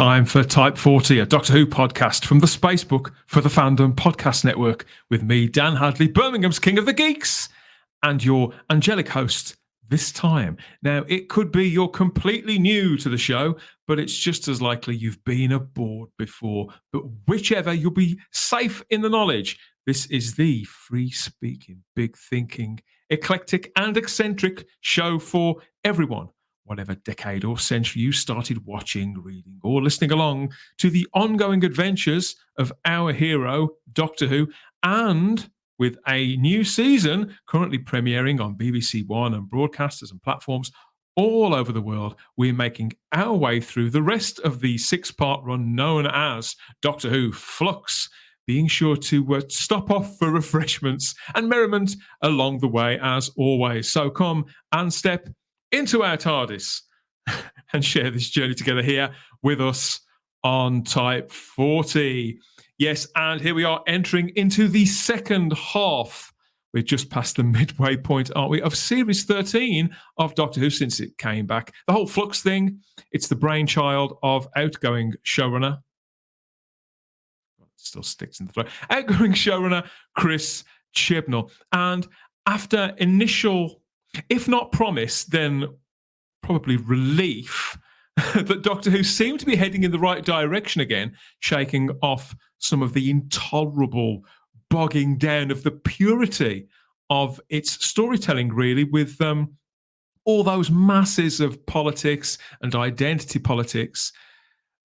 Time for Type 40, a Doctor Who podcast from the Spacebook for the Fandom Podcast Network with me, Dan Hadley, Birmingham's King of the Geeks, and your angelic host this time. Now, it could be you're completely new to the show, but it's just as likely you've been aboard before. But whichever, you'll be safe in the knowledge. This is the free-speaking, big-thinking, eclectic and eccentric show for everyone. Whatever decade or century you started watching, reading, or listening along to the ongoing adventures of our hero, Doctor Who, and with a new season currently premiering on BBC One and broadcasters and platforms all over the world, we're making our way through the rest of the six-part run known as Doctor Who Flux, being sure to stop off for refreshments and merriment along the way as always. So come and step into our TARDIS and share this journey together here with us on Type 40. Yes, and here we are entering into the second half. We're just past the midway point, aren't we, of Series 13 of Doctor Who since it came back. The whole Flux thing, it's the brainchild of outgoing showrunner. It still sticks in the throat. Outgoing showrunner Chris Chibnall. And after initial, if not promise, then probably relief that Doctor Who seemed to be heading in the right direction again, shaking off some of the intolerable bogging down of the purity of its storytelling, really, with all those masses of politics and identity politics.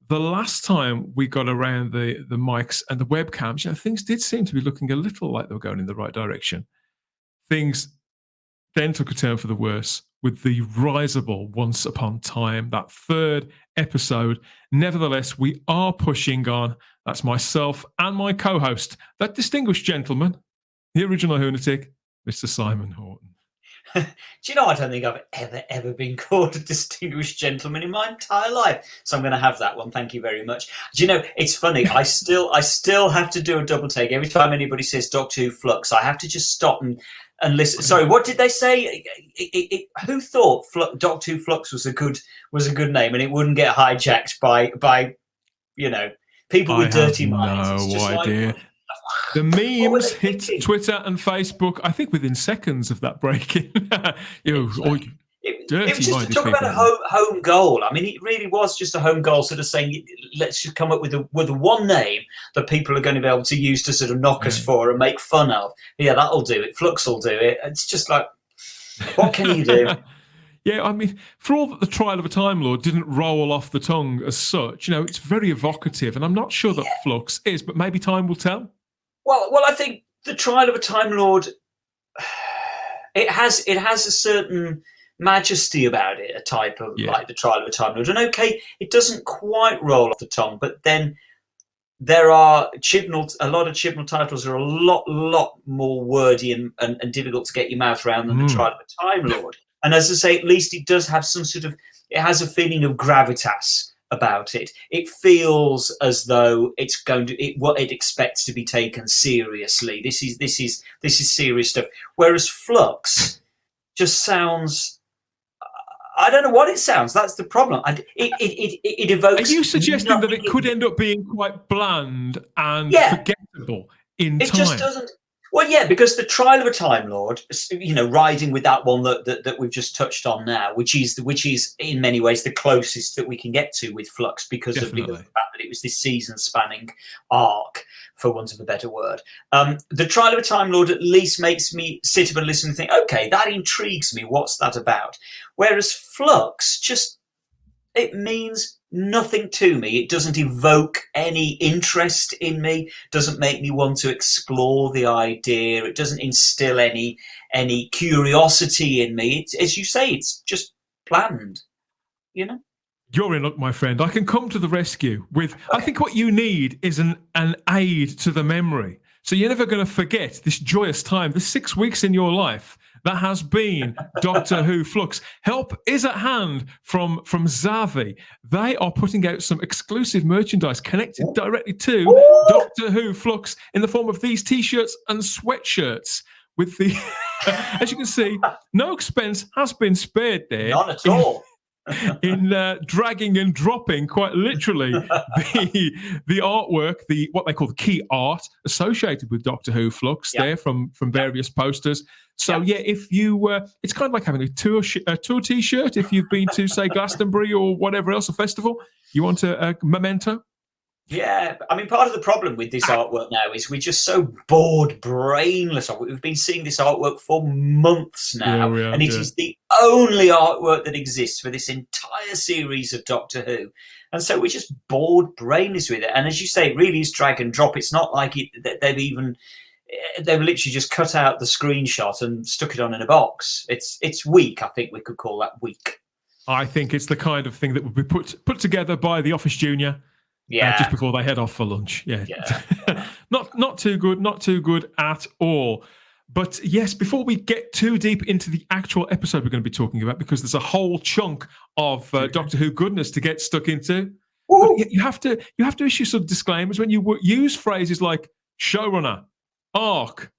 The last time we got around the mics and the webcams, things did seem to be looking a little like they were going in the right direction. Things then took a turn for the worse with the risible Once Upon Time, that third episode. Nevertheless, we are pushing on. That's myself and my co-host, that distinguished gentleman, the original lunatic, Mr. Simon Horton. Do you know, I don't think I've ever been called a distinguished gentleman in my entire life. So I'm going to have that one. Thank you very much. Do you know, it's funny. I still have to do a double take. Every time anybody says Doctor Who Flux, I have to just stop and listen. Sorry, what did they say? Who thought Doctor Who Flux was a good name and it wouldn't get hijacked by people with dirty minds? No idea. The memes hit Twitter and Facebook, I think, within seconds of that break-in. It was just to talk about a home goal. I mean, it really was just a home goal, sort of saying, let's just come up with a one name that people are going to be able to use to sort of knock us for and make fun of. Yeah, that'll do it. Flux will do it. It's just like, what can you do? Yeah, I mean, for all that the Trial of a Time Lord didn't roll off the tongue as such, it's very evocative, and I'm not sure that Flux is, but maybe time will tell. Well, I think the Trial of a Time Lord, it has a certain majesty about it, a type of like the Trial of a Time Lord. And okay, it doesn't quite roll off the tongue, but then there are a lot of Chibnall titles are a lot more wordy and difficult to get your mouth around than the Trial of a Time Lord. And as I say, at least it does have it has a feeling of gravitas about it. It feels as though it's going to what it expects to be taken seriously. This is serious stuff. Whereas Flux just sounds, I don't know what it sounds. That's the problem. It evokes. Are you suggesting that it could end up being quite bland and forgettable in time? It just doesn't. Well, yeah, because the Trial of a Time Lord, riding with that one that we've just touched on now, which is in many ways the closest that we can get to with Flux because of the fact that it was this season-spanning arc, for want of a better word. The Trial of a Time Lord at least makes me sit up and listen and think, okay, that intrigues me. What's that about? Whereas Flux it means nothing to me. It doesn't evoke any interest in me, doesn't make me want to explore the idea. It doesn't instill any curiosity in me. It's, as you say, it's just bland, You're in luck, my friend. I can come to the rescue with, okay. I think what you need is an aid to the memory. So you're never going to forget this joyous time, the 6 weeks in your life that has been Doctor Who Flux. Help is at hand from Zavi. They are putting out some exclusive merchandise connected directly to Doctor Who Flux in the form of these T-shirts and sweatshirts with the, as you can see, no expense has been spared there. None at all. in dragging and dropping, quite literally, the artwork, what they call the key art associated with Doctor Who Flux, there from various posters. So if you, it's kind of like having a tour T-shirt. If you've been to, say, Glastonbury or whatever else, a festival, you want a memento. Yeah, I mean, part of the problem with this artwork now is we're just so bored, brainless of it. We've been seeing this artwork for months now, and it is the only artwork that exists for this entire series of Doctor Who. And so we're just bored, brainless with it. And as you say, it really is drag and drop. It's not like they've literally just cut out the screenshot and stuck it on in a box. It's weak. I think we could call that weak. I think it's the kind of thing that would be put together by the Office Junior. Just before they head off for lunch. Not too good at all. But yes, before we get too deep into the actual episode we're going to be talking about, because there's a whole chunk of Doctor Who goodness to get stuck into, you have to issue some disclaimers when you use phrases like showrunner, arc,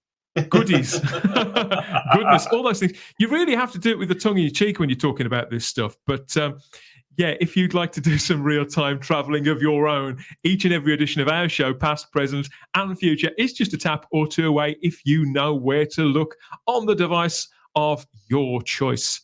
goodies, goodness, all those things. You really have to do it with the tongue in your cheek when you're talking about this stuff. But if you'd like to do some real-time traveling of your own, each and every edition of our show, past, present, and future, is just a tap or two away if you know where to look on the device of your choice.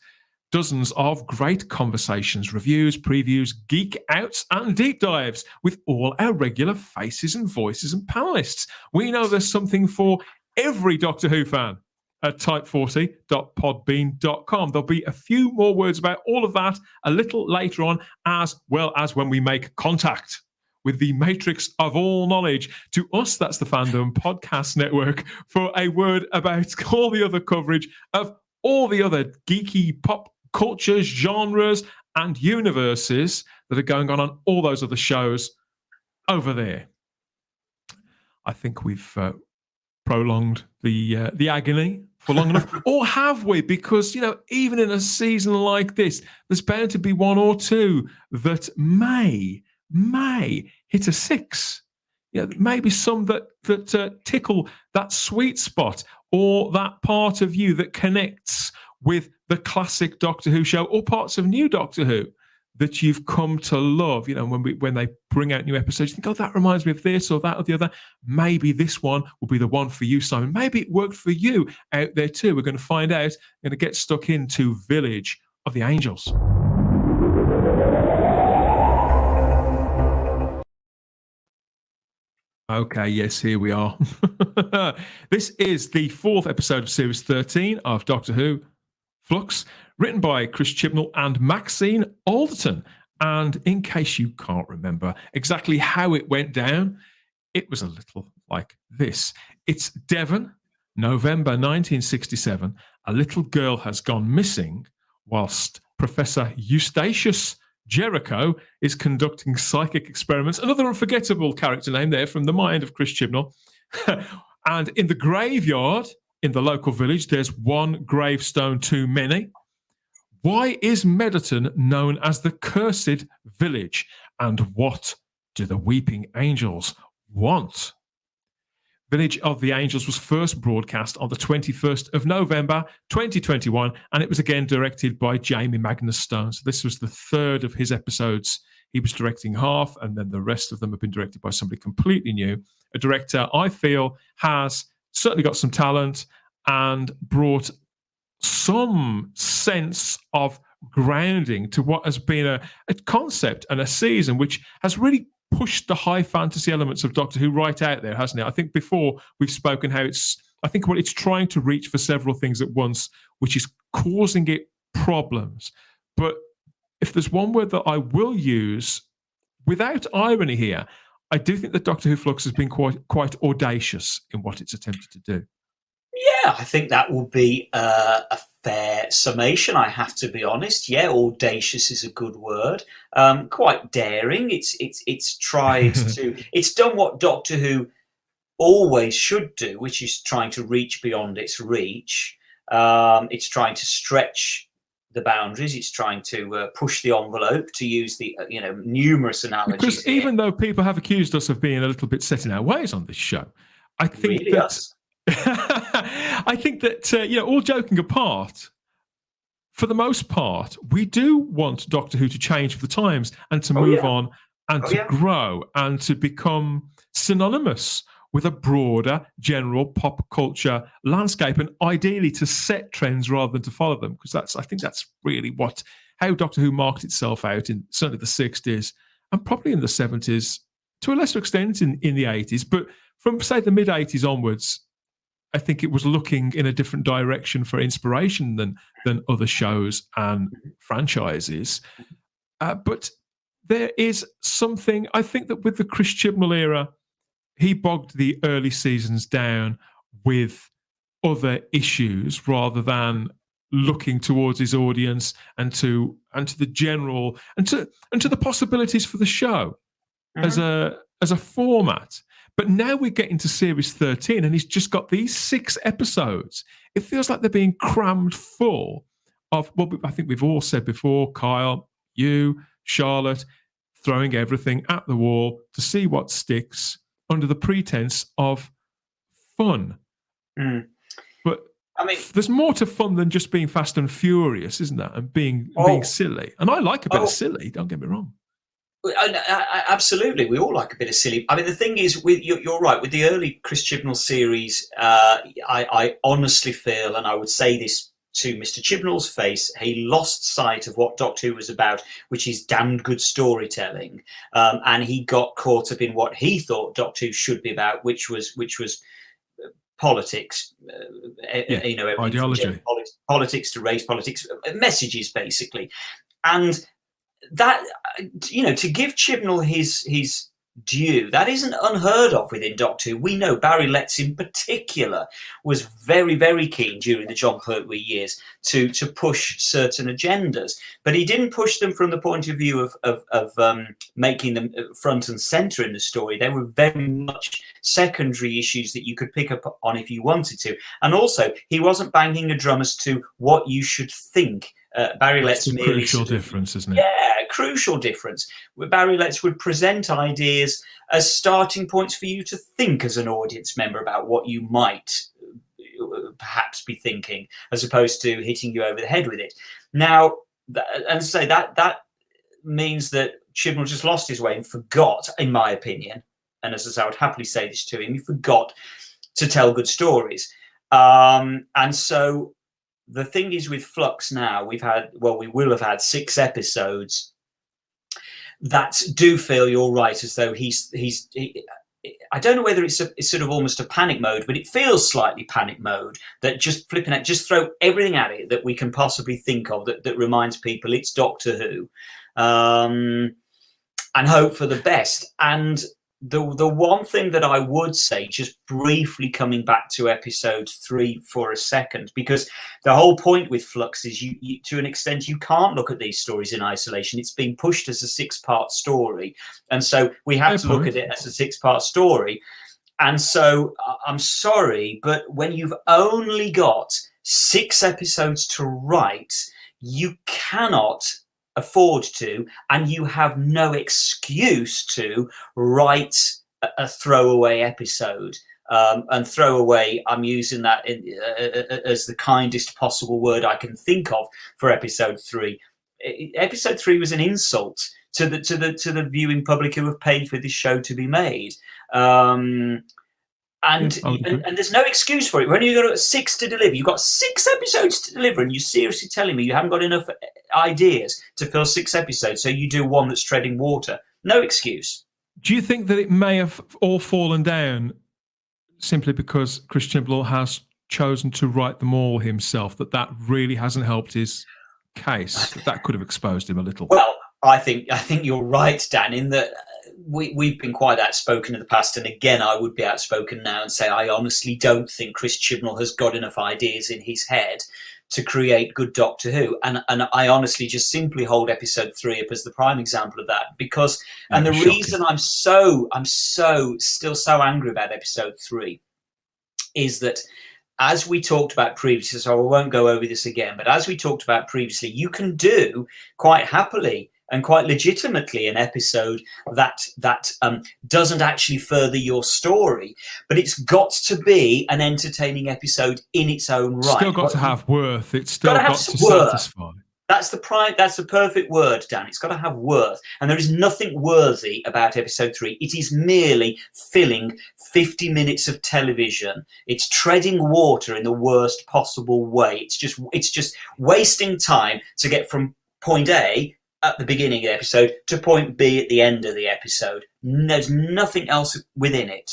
Dozens of great conversations, reviews, previews, geek outs, and deep dives with all our regular faces and voices and panelists. We know there's something for every Doctor Who fan at type40.podbean.com. There'll be a few more words about all of that a little later on, as well as when we make contact with the matrix of all knowledge. To us, that's the Fandom Podcast Network, for a word about all the other coverage of all the other geeky pop cultures, genres, and universes that are going on all those other shows over there. I think we've prolonged the agony for long enough, or have we? Because even in a season like this, there's bound to be one or two that may hit a 6. Maybe some that tickle that sweet spot, or that part of you that connects with the classic Doctor Who show, or parts of new Doctor Who that you've come to love. When they bring out new episodes, you think, oh, that reminds me of this or that or the other. Maybe this one will be the one for you, Simon. Maybe it worked for you out there too. We're going to find out. We're going to get stuck into Village of the Angels. Okay, yes, here we are. This is the 4th episode of Series 13 of Doctor Who Flux, written by Chris Chibnall and Maxine Alderton. And in case you can't remember exactly how it went down, it was a little like this. It's Devon, November 1967. A little girl has gone missing whilst Professor Eustachius Jericho is conducting psychic experiments. Another unforgettable character name there from the mind of Chris Chibnall. And in the graveyard in the local village, there's one gravestone too many. Why is Mediton known as the Cursed Village? And what do the Weeping Angels want? Village of the Angels was first broadcast on the 21st of November 2021, and it was again directed by Jamie Magnus Stone. So this was the 3rd of his episodes. He was directing half, and then the rest of them have been directed by somebody completely new. A director I feel has certainly got some talent and brought some sense of grounding to what has been a concept and a season which has really pushed the high fantasy elements of Doctor Who right out there, hasn't it? I think before we've spoken how it's trying to reach for several things at once, which is causing it problems. But if there's one word that I will use without irony here, I do think that Doctor Who Flux has been quite audacious in what it's attempted to do. Yeah, I think that will be a fair summation, I have to be honest. Yeah, audacious is a good word. Quite daring. It's tried to... It's done what Doctor Who always should do, which is trying to reach beyond its reach. It's trying to stretch the boundaries. It's trying to push the envelope, to use the numerous analogies. Because even though people have accused us of being a little bit set in our ways on this show, I think really that... I think that, all joking apart, for the most part, we do want Doctor Who to change for the times and to move on and to grow and to become synonymous with a broader general pop culture landscape, and ideally to set trends rather than to follow them, because I think that's really how Doctor Who marked itself out in certainly the 60s and probably in the 70s, to a lesser extent in the 80s. But from, say, the mid-80s onwards, I think it was looking in a different direction for inspiration than other shows and franchises. But there is something, I think that with the Chris Chibnall era, he bogged the early seasons down with other issues rather than looking towards his audience and to the general and to the possibilities for the show as a format. But now we get into series 13 and he's just got these 6 episodes. It feels like they're being crammed full of what I think we've all said before, Kyle, you, Charlotte, throwing everything at the wall to see what sticks under the pretense of fun. But I mean, there's more to fun than just being fast and furious, isn't there? And being silly. And I like a bit of silly, don't get me wrong. Absolutely, we all like a bit of silly. I mean, the thing is, you're right. With the early Chris Chibnall series, I honestly feel, and I would say this to Mr. Chibnall's face, he lost sight of what Doctor Who was about, which is damned good storytelling, and he got caught up in what he thought Doctor Who should be about, which was politics, ideology, politics to race politics, messages basically, and that, to give Chibnall his due, that isn't unheard of within Doctor Who. We know Barry Letts in particular was very, very keen during the John Pertwee years to push certain agendas, but he didn't push them from the point of view of making them front and center in the story. They were very much secondary issues that you could pick up on if you wanted to. And also, he wasn't banging a drum as to what you should think. Barry Letts merely crucial difference, isn't it? Yeah, crucial difference. Where Barry Letts would present ideas as starting points for you to think as an audience member about what you might perhaps be thinking, as opposed to hitting you over the head with it. Now, and say that means that Chibnall just lost his way and forgot, in my opinion, and as I would happily say this to him, he forgot to tell good stories. And so the thing is with Flux now, we will have had 6 episodes that do feel, you're right, as though he I don't know whether it's sort of almost a panic mode, but it feels slightly panic mode, that just flipping out, just throw everything at it that we can possibly think of that reminds people it's Doctor Who, and hope for the best. And the one thing that I would say, just briefly coming back to episode 3 for a second, because the whole point with Flux is you to an extent, you can't look at these stories in isolation. It's being pushed as a 6-part story. And so we have to look at it as a 6-part story. And so I'm sorry, but when you've only got 6 episodes to write, you cannot afford to, and you have no excuse to write a throwaway episode. And throwaway, I'm using that as the kindest possible word I can think of for episode 3. Episode 3 was an insult to the viewing public who have paid for this show to be made. And there's no excuse for it. When you've got 6 to deliver, you've got 6 episodes to deliver, and you're seriously telling me you haven't got enough ideas to fill 6 episodes, so you do one that's treading water. No excuse. Do you think that it may have all fallen down simply because Chris Chibnall has chosen to write them all himself, that really hasn't helped his case? That could have exposed him a little. Well, I think you're right, Dan, in that we've been quite outspoken in the past, and again, I would be outspoken now and say I honestly don't think Chris Chibnall has got enough ideas in his head to create good Doctor Who, and I honestly just simply hold episode 3 up as the prime example of that, because and the reason I'm so still so angry about episode 3 is that, as we talked about previously, so I won't go over this again, but as we talked about previously, you can do quite happily and quite legitimately an episode that doesn't actually further your story, but it's got to be an entertaining episode in its own right. Still got to have worth. It's still got to satisfy. That's the perfect word, Dan. It's got to have worth. And there is nothing worthy about episode 3. It is merely filling 50 minutes of television. It's treading water in the worst possible way. It's just wasting time to get from point A at the beginning of the episode to point B at the end of the episode. There's nothing else within it.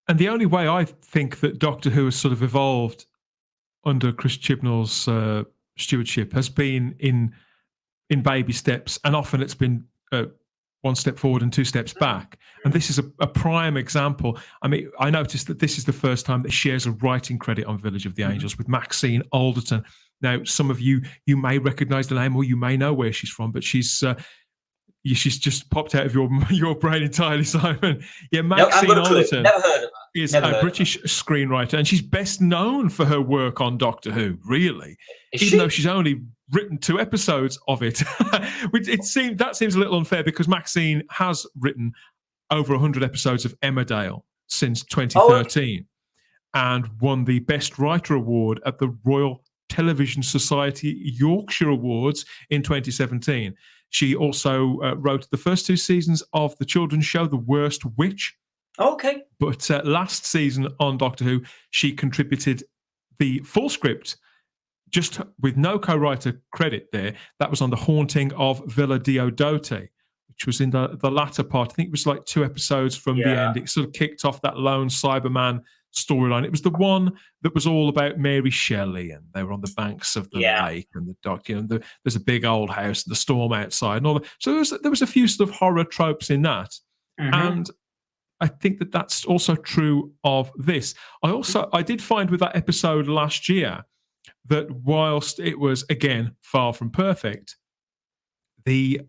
And the only way I think that Doctor Who has sort of evolved under Chris Chibnall's stewardship has been in baby steps, and often it's been one step forward and 2 steps back. And this is a prime example. I mean, I noticed that this is the first time that she shares a writing credit on Village of the Angels with Maxine Alderton. Now, some of you may recognise the name, or you may know where she's from, but she's just popped out of your brain entirely, Simon. Yeah, Maxine Alderton. Never heard of her. Is a British screenwriter, and she's best known for her work on Doctor Who, really. Even though she's only written 2 episodes of it. That seems a little unfair, because Maxine has written over 100 episodes of Emmerdale since 2013 and won the Best Writer Award at the Royal Television Society Yorkshire Awards in 2017. She also wrote the first 2 seasons of the children's show The Worst Witch. Okay. But last season on Doctor Who, she contributed the full script, just with no co-writer credit there. That was on The Haunting of Villa Diodati, which was in the latter part. I think it was like 2 episodes from the end. It sort of kicked off that lone Cyberman storyline. It was the one that was all about Mary Shelley, and they were on the banks of the lake, and the dock. There's a big old house, and the storm outside, and all that. So there was a few sort of horror tropes in that, and I think that that's also true of this. I did find with that episode last year that whilst it was, again, far from perfect, the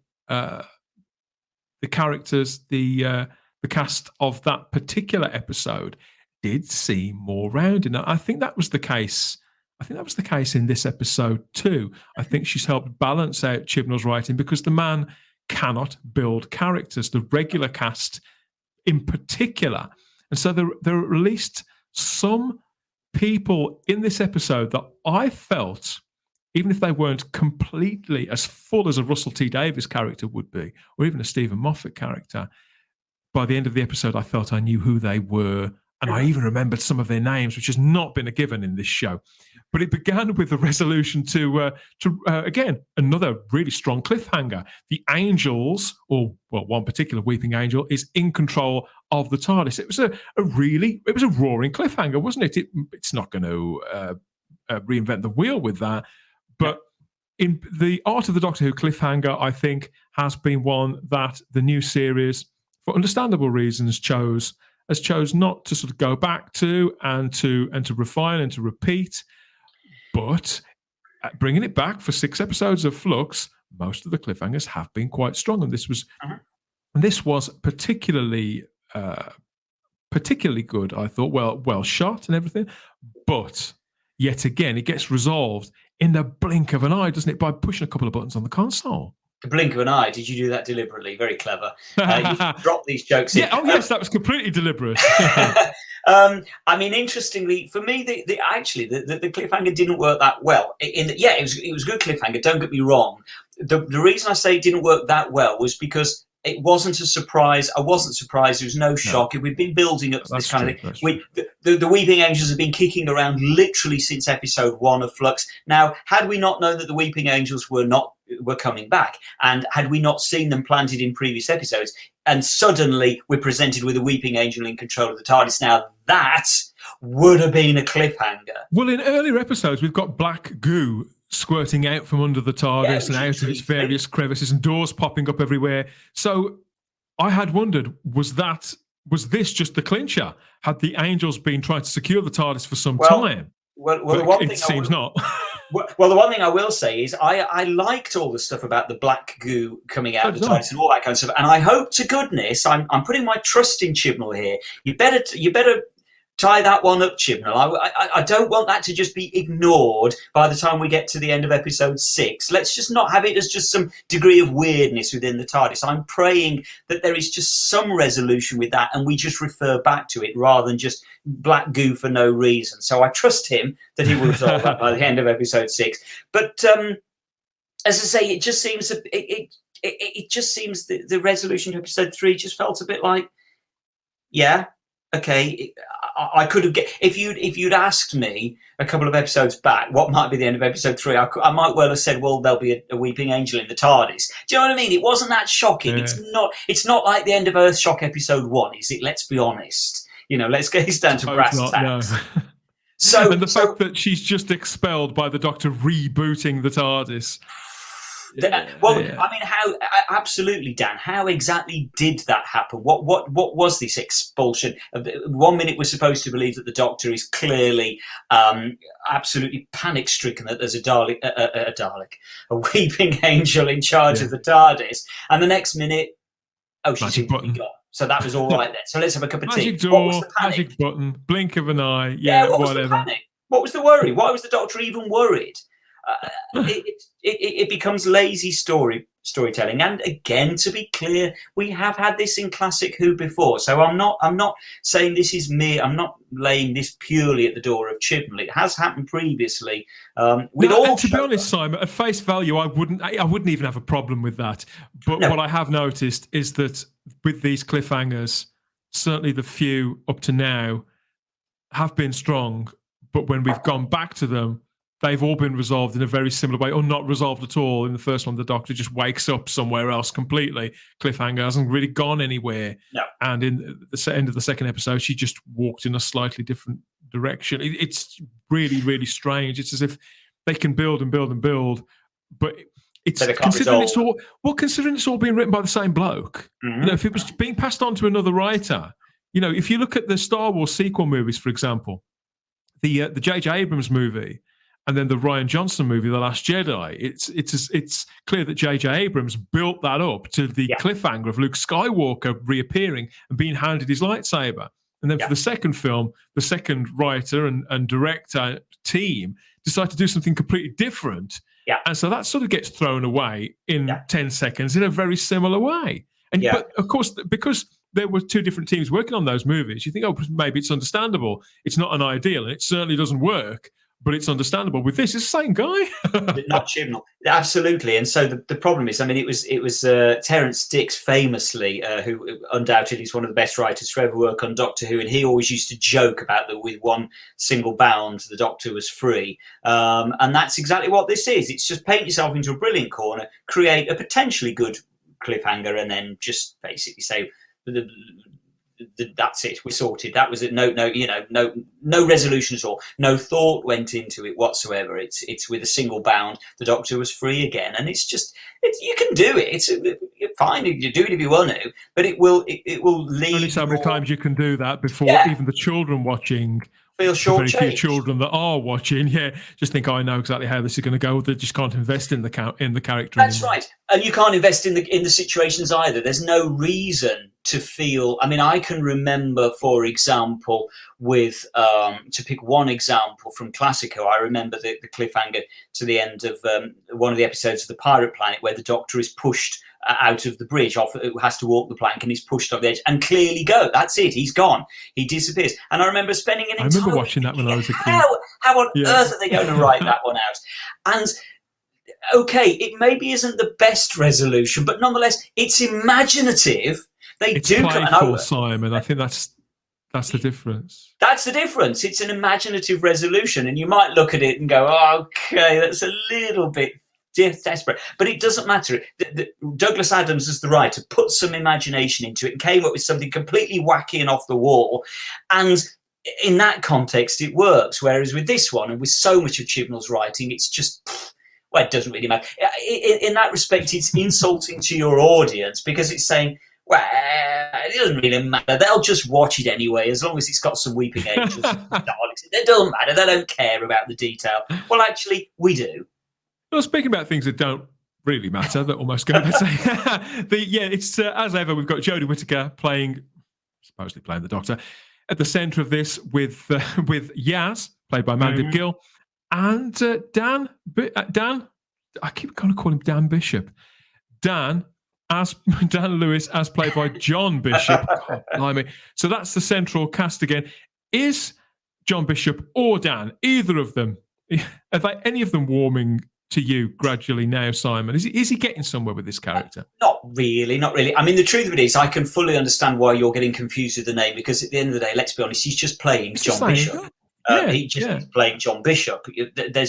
characters, the cast of that particular episode did seem more rounded. And I think that was the case. I think that was the case in this episode too. I think she's helped balance out Chibnall's writing, because the man cannot build characters, the regular cast in particular. And so there are at least some people in this episode that I felt, even if they weren't completely as full as a Russell T Davies character would be, or even a Stephen Moffat character, by the end of the episode, I felt I knew who they were. And I even remembered some of their names, which has not been a given in this show. But it began with the resolution to again, another really strong cliffhanger. The angels, one particular weeping angel, is in control of the TARDIS. It was a roaring cliffhanger, wasn't it? It's not going to reinvent the wheel with that. But in the Art of the Doctor Who cliffhanger, I think, has been one that the new series, for understandable reasons, chose not to sort of go back to and to refine and to repeat, but bringing it back for 6 episodes of Flux. Most of the cliffhangers have been quite strong, and this was particularly good. I thought, well shot and everything, but yet again, it gets resolved in the blink of an eye, doesn't it? By pushing a couple of buttons on the console. The blink of an eye. Did you do that deliberately? Very clever. You drop these jokes in. Yeah. Oh, yes, that was completely deliberate. I mean, interestingly, for me, the cliffhanger didn't work that well. It was a good cliffhanger. Don't get me wrong. The reason I say it didn't work that well was because it wasn't a surprise. I wasn't surprised. There was no shock. We've been building up to this kind of thing. The Weeping Angels have been kicking around literally since episode 1 of Flux. Now, had we not known that the Weeping Angels were coming back, and had we not seen them planted in previous episodes, and suddenly we're presented with a Weeping Angel in control of the TARDIS, now that would have been a cliffhanger. Well, in earlier episodes, we've got black goo squirting out from under the TARDIS and out of its various crevices, and doors popping up everywhere. So I had wondered, was this just the clincher? Had the angels been trying to secure the TARDIS for some time? Well, the one thing it seems not. Well, the one thing I will say is I liked all the stuff about the black goo coming out of the TARDIS and all that kind of stuff. And I hope to goodness, I'm putting my trust in Chibnall here. You better tie that one up, Chibnall. I don't want that to just be ignored by the time we get to the end of episode 6. Let's just not have it as just some degree of weirdness within the TARDIS. I'm praying that there is just some resolution with that and we just refer back to it rather than just black goo for no reason. So I trust him that he will resolve that by the end of episode 6. But as I say, it just seems it just seems the resolution to episode 3 just felt a bit like, yeah, okay. I could have if you'd asked me a couple of episodes back what might be the end of episode 3, I might well have said, well, there'll be a weeping angel in the TARDIS. Do you know what I mean? It wasn't that shocking. Yeah. It's not like the end of Earthshock episode 1, is it? Let's be honest. Let's get this down to brass tacks. No. So, and the fact that she's just expelled by the Doctor rebooting the TARDIS. I mean, how absolutely, Dan? How exactly did that happen? What was this expulsion? 1 minute we're supposed to believe that the Doctor is clearly absolutely panic-stricken that there's a weeping angel in charge of the TARDIS, and the next minute, she's gone. So that was all right then. So let's have a cup of tea. Magic door, what was the panic? Magic button, blink of an eye. What was whatever. the panic? What was the worry? Why was the Doctor even worried? It becomes lazy storytelling, and again, to be clear, we have had this in classic Who before. So I'm not saying this is me. I'm not laying this purely at the door of Chibnall. It has happened previously. And to be honest, Simon, at face value, I wouldn't even have a problem with that. But what I have noticed is that with these cliffhangers, certainly the few up to now have been strong. But when we've gone back to them, they've all been resolved in a very similar way, or not resolved at all. In the first one, the Doctor just wakes up somewhere else completely. Cliffhanger hasn't really gone anywhere. No. And in the end of the second episode, she just walked in a slightly different direction. It's really, really strange. It's as if they can build and build and build, but it's considering it's all being written by the same bloke. Mm-hmm. If it was being passed on to another writer, if you look at the Star Wars sequel movies, for example, the J.J. Abrams movie, and then the Rian Johnson movie, The Last Jedi, it's clear that J.J. Abrams built that up to the cliffhanger of Luke Skywalker reappearing and being handed his lightsaber. And then for the second film, the second writer and director team decide to do something completely different. Yeah. And so that sort of gets thrown away in 10 seconds in a very similar way. But of course, because there were two different teams working on those movies, you think, maybe it's understandable. It's not an ideal, and it certainly doesn't work. But it's understandable. With this, it's the same guy. Not Chibnall. Absolutely. And so the problem is, I mean, it was Terence Dicks famously, who undoubtedly is one of the best writers to ever work on Doctor Who, and he always used to joke about that with one single bound, the Doctor was free. And that's exactly what this is. It's just paint yourself into a brilliant corner, create a potentially good cliffhanger, and then just basically say, that's it, we're sorted. That was it. No resolution at all. No thought went into it whatsoever. It's with a single bound. The Doctor was free again, and you can do it. It's fine. You do it if you want to, but it will lead. Only so many times you can do that before even the children watching feel short. Very few children that are watching, just think, I know exactly how this is going to go. They just can't invest in the character. That's anymore. right, and you can't invest in the situations either. There's no reason to feel. I mean, I can remember, for example, with to pick one example from Classico, I remember the cliffhanger to the end of one of the episodes of the Pirate Planet, where the Doctor is pushed out of the bridge, has to walk the plank, and he's pushed up the edge, and clearly go. That's it. He's gone. He disappears. And I remember spending an entire. I remember watching that when I was a kid. How on earth are they going to write that one out? And okay, it maybe isn't the best resolution, but nonetheless, it's imaginative. It's playful, Simon. I think that's the difference. That's the difference. It's an imaginative resolution, and you might look at it and go, okay, that's a little bit desperate, but it doesn't matter. Douglas Adams, as the writer, put some imagination into it and came up with something completely wacky and off the wall, and in that context it works. Whereas with this one, and with so much of Chibnall's writing, it's just, it doesn't really matter. In that respect, it's insulting to your audience, because it's saying, it doesn't really matter. They'll just watch it anyway, as long as it's got some weeping angels. It doesn't matter. They don't care about the detail. Well, actually, we do. Well, speaking about things that don't really matter, that almost go. It's as ever, we've got Jodie Whittaker supposedly playing the Doctor. at the centre of this with Yaz, played by Mandy Gill, and Dan. I keep going to call him Dan Bishop. Dan Lewis, as played by John Bishop. God, blimey. So that's the central cast again. Is John Bishop or Dan, either of them, are they any of them warming to you gradually now, Simon? Is he getting somewhere with this character? Not really. I mean, the truth of it is, I can fully understand why you're getting confused with the name, because at the end of the day, let's be honest, he's just playing John Bishop. He's playing John Bishop.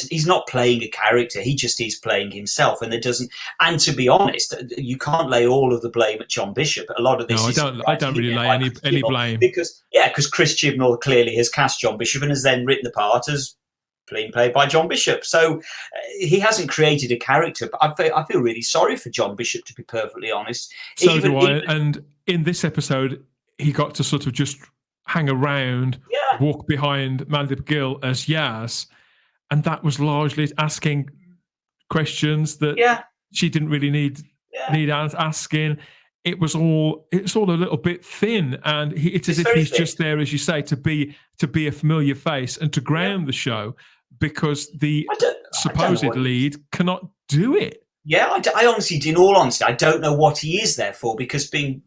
He's not playing a character. He just is playing himself, and And to be honest, you can't lay all of the blame at John Bishop. A lot of this. No, I don't really lay any blame because Chris Chibnall clearly has cast John Bishop and has then written the part as being played by John Bishop. So he hasn't created a character. But I feel really sorry for John Bishop, to be perfectly honest. So do I. And in this episode, he got to sort of just hang around, walk behind Mandy Gill as Yaz, and that was largely asking questions that she didn't really need asking. It's all a little bit thin, and it's as if he's thin. Just there, as you say, to be a familiar face and to ground the show, because the supposed lead cannot do it. Yeah, I honestly, in all honesty, I don't know what he is there for, because being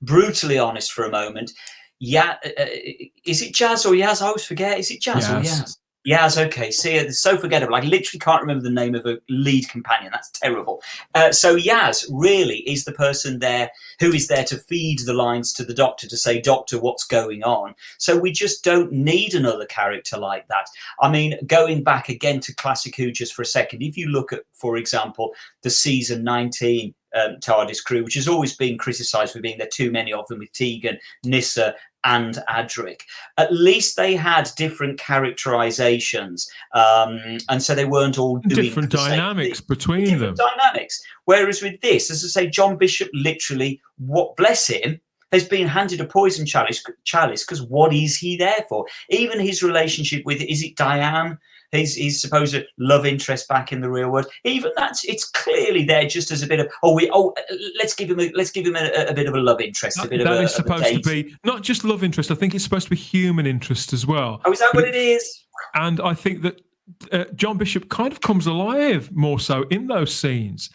brutally honest for a moment, is it Jazz or Yaz? I always forget. Is it Jazz or Yaz? Yaz, okay. See, it's so forgettable. I literally can't remember the name of a lead companion. That's terrible. So Yaz really is the person there who is there to feed the lines to the Doctor, to say, Doctor, what's going on? So we just don't need another character like that. I mean, going back again to Classic Who just for a second, if you look at, for example, the season 19 TARDIS crew, which has always been criticised for being there too many of them, with Tegan, Nyssa, and Adric. At least they had different characterizations, and so they weren't all doing different dynamics between them. Dynamics. Whereas with this, as I say, John Bishop literally, bless him, has been handed a poison chalice, because what is he there for? Even his relationship with, is it Diane? He's supposed love interest back in the real world. Even it's clearly there just as a bit of let's give him a bit of a love interest. That is supposed to be not just love interest. I think it's supposed to be human interest as well. Oh, is that what it is? And I think that John Bishop kind of comes alive more so in those scenes.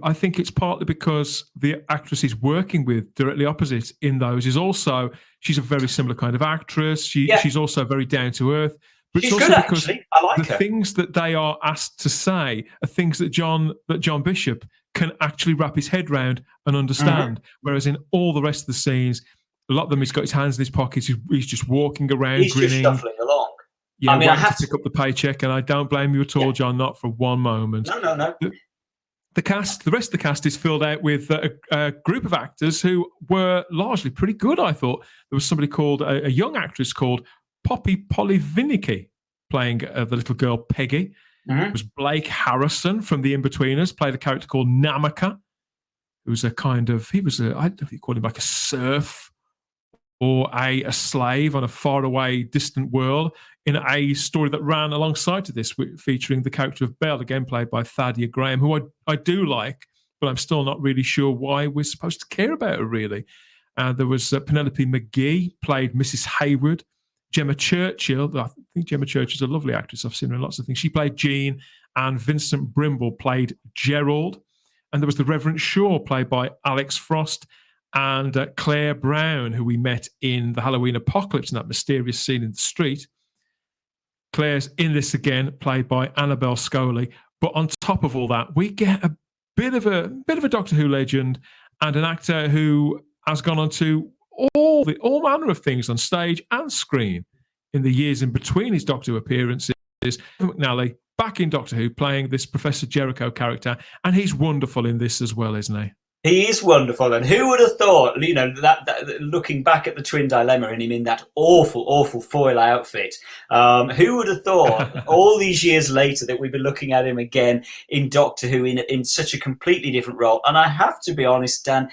I think it's partly because the actress he's working with directly opposite in those is also, she's a very similar kind of actress. She's also very down to earth. But she's it's also good, because actually. I like the her. Things that they are asked to say are things that John Bishop can actually wrap his head around and understand. Whereas in all the rest of the scenes, a lot of them, he's got his hands in his pockets. He's just walking around, he's grinning. Just shuffling along. Yeah, I mean, I have to pick up the paycheck, and I don't blame you at all, John, not for one moment. No. The rest of the cast is filled out with a group of actors who were largely pretty good, I thought. There was somebody called, a young actress called Poppy Polivinicki, playing the little girl Peggy. It was Blake Harrison from The Inbetweeners, played a character called Namaka, who was I don't know if you call him like a serf or a slave on a faraway, distant world, in a story that ran alongside to this, featuring the character of Belle, again played by Thadia Graham, who I do like, but I'm still not really sure why we're supposed to care about her, really. There was Penelope McGee, played Mrs. Hayward. Gemma Churchill, I think Gemma Churchill's a lovely actress. I've seen her in lots of things. She played Jean, and Vincent Brimble played Gerald. And there was the Reverend Shaw, played by Alex Frost, and Claire Brown, who we met in the Halloween Apocalypse in that mysterious scene in the street. Claire's in this again, played by Annabelle Scully. But on top of all that, we get a bit of a Doctor Who legend, and an actor who has gone on to all manner of things on stage and screen in the years in between his Doctor Who appearances. McNally back in Doctor Who, playing this Professor Jericho character, and he's wonderful in this as well, isn't he? He is wonderful, and who would have thought, that looking back at the Twin Dilemma and him in that awful foil outfit, who would have thought all these years later that we'd be looking at him again in Doctor Who in such a completely different role? And I have to be honest, Dan,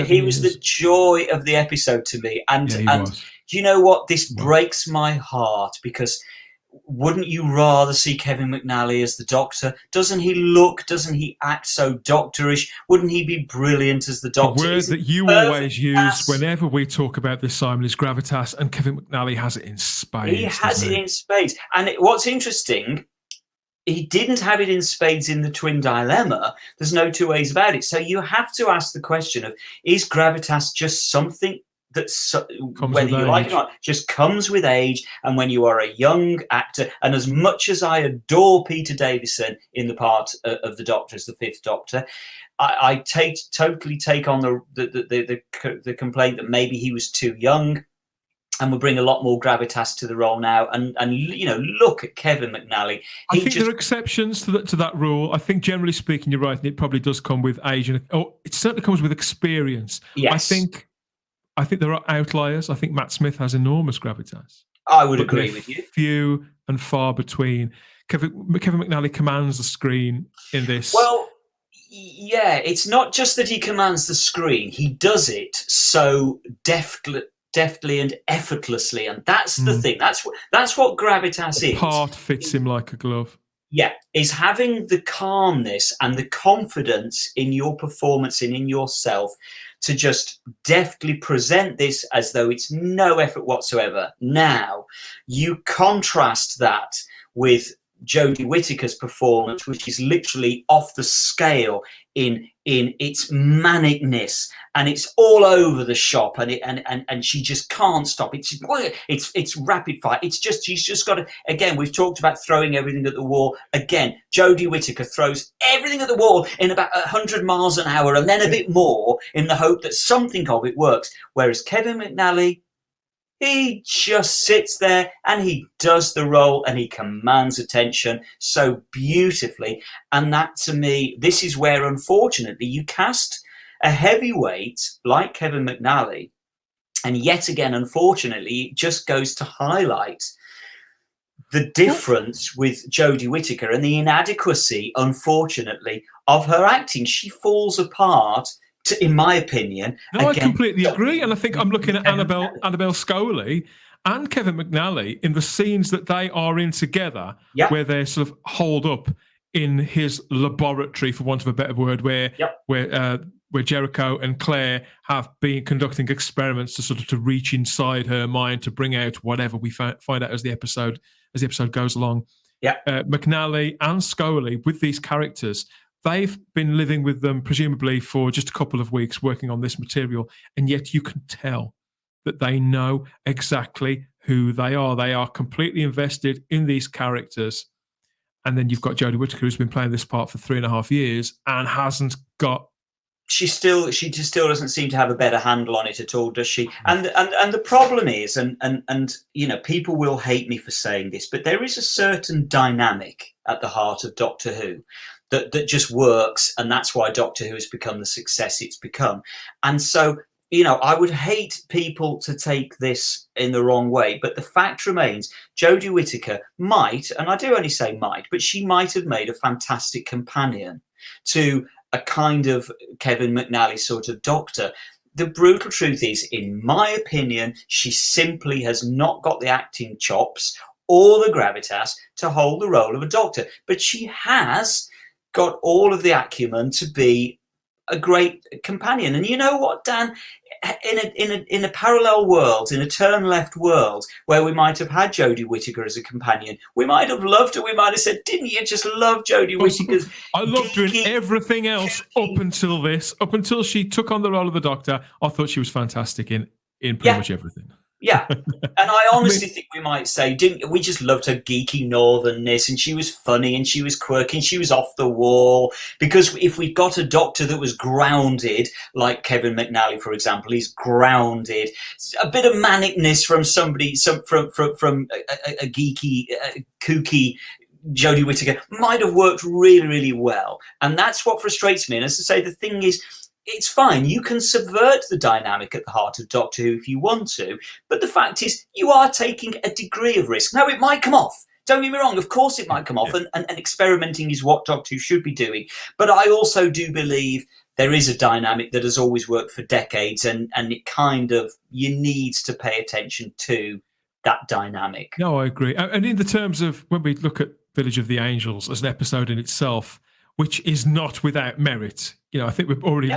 he was the joy of the episode to me. And do you know what? This breaks my heart, because wouldn't you rather see Kevin McNally as the Doctor? Doesn't he act so doctorish? Wouldn't he be brilliant as the Doctor? The word that you always use whenever we talk about this, Simon, is gravitas, and Kevin McNally has it in spades. He has it in spades. And what's interesting, he didn't have it in spades in the Twin Dilemma. There's no two ways about it. So you have to ask the question of, is gravitas just something that's, whether you like it or not, just comes with age? And when you are a young actor, and as much as I adore Peter Davison in the part of the Doctor as the Fifth Doctor, I totally take on the complaint that maybe he was too young, and will bring a lot more gravitas to the role now. And look at Kevin McNally. I think there are exceptions to that rule. I think generally speaking, you're right, and it probably does come with age, and it certainly comes with experience. Yes. I think there are outliers. I think Matt Smith has enormous gravitas. I would agree with you. Few and far between. Kevin McNally commands the screen in this. Well, yeah, it's not just that he commands the screen. He does it so deftly and effortlessly, and that's the thing. That's what gravitas is. Part fits him like a glove. Yeah, is having the calmness and the confidence in your performance and in yourself to just deftly present this as though it's no effort whatsoever. Now, you contrast that with Jodie Whittaker's performance, which is literally off the scale in its manicness, and it's all over the shop, and she just can't stop. It's rapid fire. It's just, she's just got to, again, we've talked about throwing everything at the wall. Again, Jodie Whittaker throws everything at the wall in about 100 miles an hour, and then a bit more, in the hope that something of it works. Whereas Kevin McNally, he just sits there and he does the role, and he commands attention so beautifully. And that, to me, this is where, unfortunately, you cast a heavyweight like Kevin McNally, and yet again, unfortunately, it just goes to highlight the difference with Jodie Whittaker and the inadequacy, unfortunately, of her acting. She falls apart, in my opinion. No, again, I completely agree. And I think I'm looking at Annabelle Scully and Kevin McNally in the scenes that they are in together, where they're sort of holed up in his laboratory, for want of a better word, where Jericho and Claire have been conducting experiments to reach inside her mind to bring out whatever we find out as the episode goes along. McNally and Scully with these characters, they've been living with them presumably for just a couple of weeks working on this material, and yet you can tell that they know exactly who they are. They are completely invested in these characters. And then you've got Jodie Whittaker, who's been playing this part for 3.5 years and hasn't got... She just still doesn't seem to have a better handle on it at all, does she? And the problem is, and people will hate me for saying this, but there is a certain dynamic at the heart of Doctor Who that just works, and that's why Doctor Who has become the success it's become. And so, I would hate people to take this in the wrong way, but the fact remains, Jodie Whittaker might, and I do only say might, but she might have made a fantastic companion to a kind of Kevin McNally sort of Doctor. The brutal truth is, in my opinion, she simply has not got the acting chops or the gravitas to hold the role of a Doctor, but she has got all of the acumen to be a great companion. And you know what, Dan? In a parallel world, in a turn left world, where we might have had Jodie Whittaker as a companion, we might have loved her. We might have said, "Didn't you just love Jodie Whittaker?" I loved her in everything else up until this. Up until she took on the role of the Doctor, I thought she was fantastic in pretty much everything. Yeah, and I honestly think we might say, we just loved her geeky northernness, and she was funny, and she was quirky, and she was off the wall. Because if we got a Doctor that was grounded, like Kevin McNally, for example, he's grounded. A bit of manicness from somebody, from a geeky, kooky Jodie Whittaker might have worked really, really well. And that's what frustrates me. And as I say, the thing is, it's fine. You can subvert the dynamic at the heart of Doctor Who if you want to. But the fact is, you are taking a degree of risk. Now, it might come off. Don't get me wrong. Of course it might come off. And experimenting is what Doctor Who should be doing. But I also do believe there is a dynamic that has always worked for decades. And it kind of, you need to pay attention to that dynamic. No, I agree. And in the terms of when we look at Village of the Angels as an episode in itself, which is not without merit, I think we've already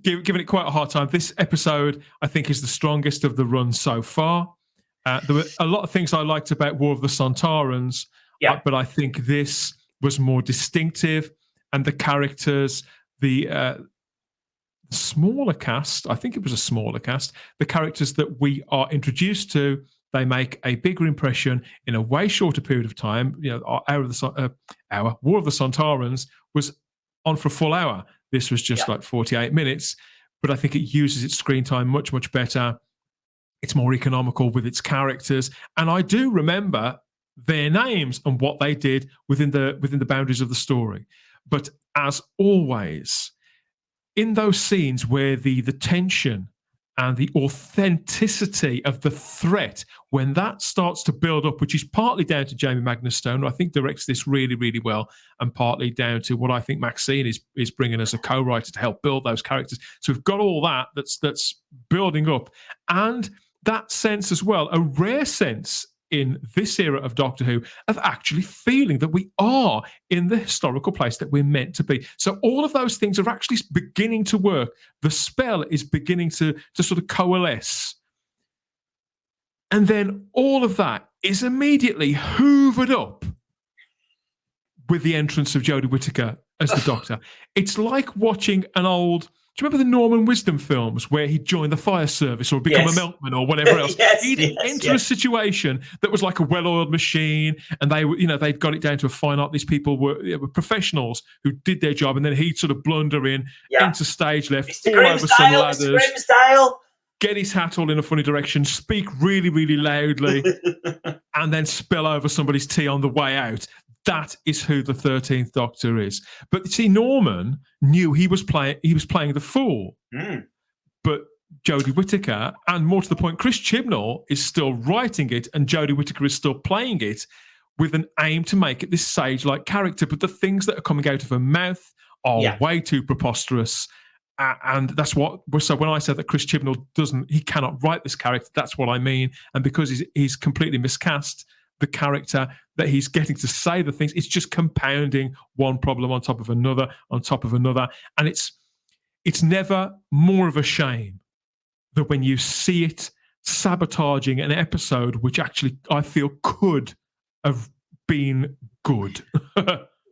given it quite a hard time. This episode, I think, is the strongest of the run so far. There were a lot of things I liked about War of the Sontarans, but I think this was more distinctive, and the characters, the smaller cast, I think it was a smaller cast, the characters that we are introduced to, they make a bigger impression in a way shorter period of time. War of the Sontarans was on for a full hour. This was just like 48 minutes, but I think it uses its screen time much, much better. It's more economical with its characters, and I do remember their names and what they did within the boundaries of the story. But as always, in those scenes where the tension and the authenticity of the threat, when that starts to build up, which is partly down to Jamie Magnus Stone, who I think directs this really, really well, and partly down to what I think Maxine is bringing as a co-writer to help build those characters. So we've got all that that's building up, and that sense as well, a rare sense in this era of Doctor Who of actually feeling that we are in the historical place that we're meant to be. So all of those things are actually beginning to work. The spell is beginning to sort of coalesce. And then all of that is immediately hoovered up with the entrance of Jodie Whittaker as the Doctor. It's like watching an old... Do you remember the Norman Wisdom films where he'd join the fire service or become a milkman or whatever else? He'd enter a situation that was like a well-oiled machine, and they'd got it down to a fine art. These people were professionals who did their job, and then he'd sort of blunder in, enter stage left, fall over some ladders, get his hat all in a funny direction, speak really, really loudly, and then spill over somebody's tea on the way out. That is who the 13th Doctor is. But see, Norman knew he was playing the fool. But Jodie Whittaker, and more to the point, Chris Chibnall is still writing it, and Jodie Whittaker is still playing it with an aim to make it this sage-like character. But the things that are coming out of her mouth are way too preposterous. And that's what. So when I said that Chris Chibnall he cannot write this character, that's what I mean. And because he's completely miscast the character, that he's getting to say the things, it's just compounding one problem on top of another, and it's never more of a shame than when you see it sabotaging an episode which actually I feel could have been good.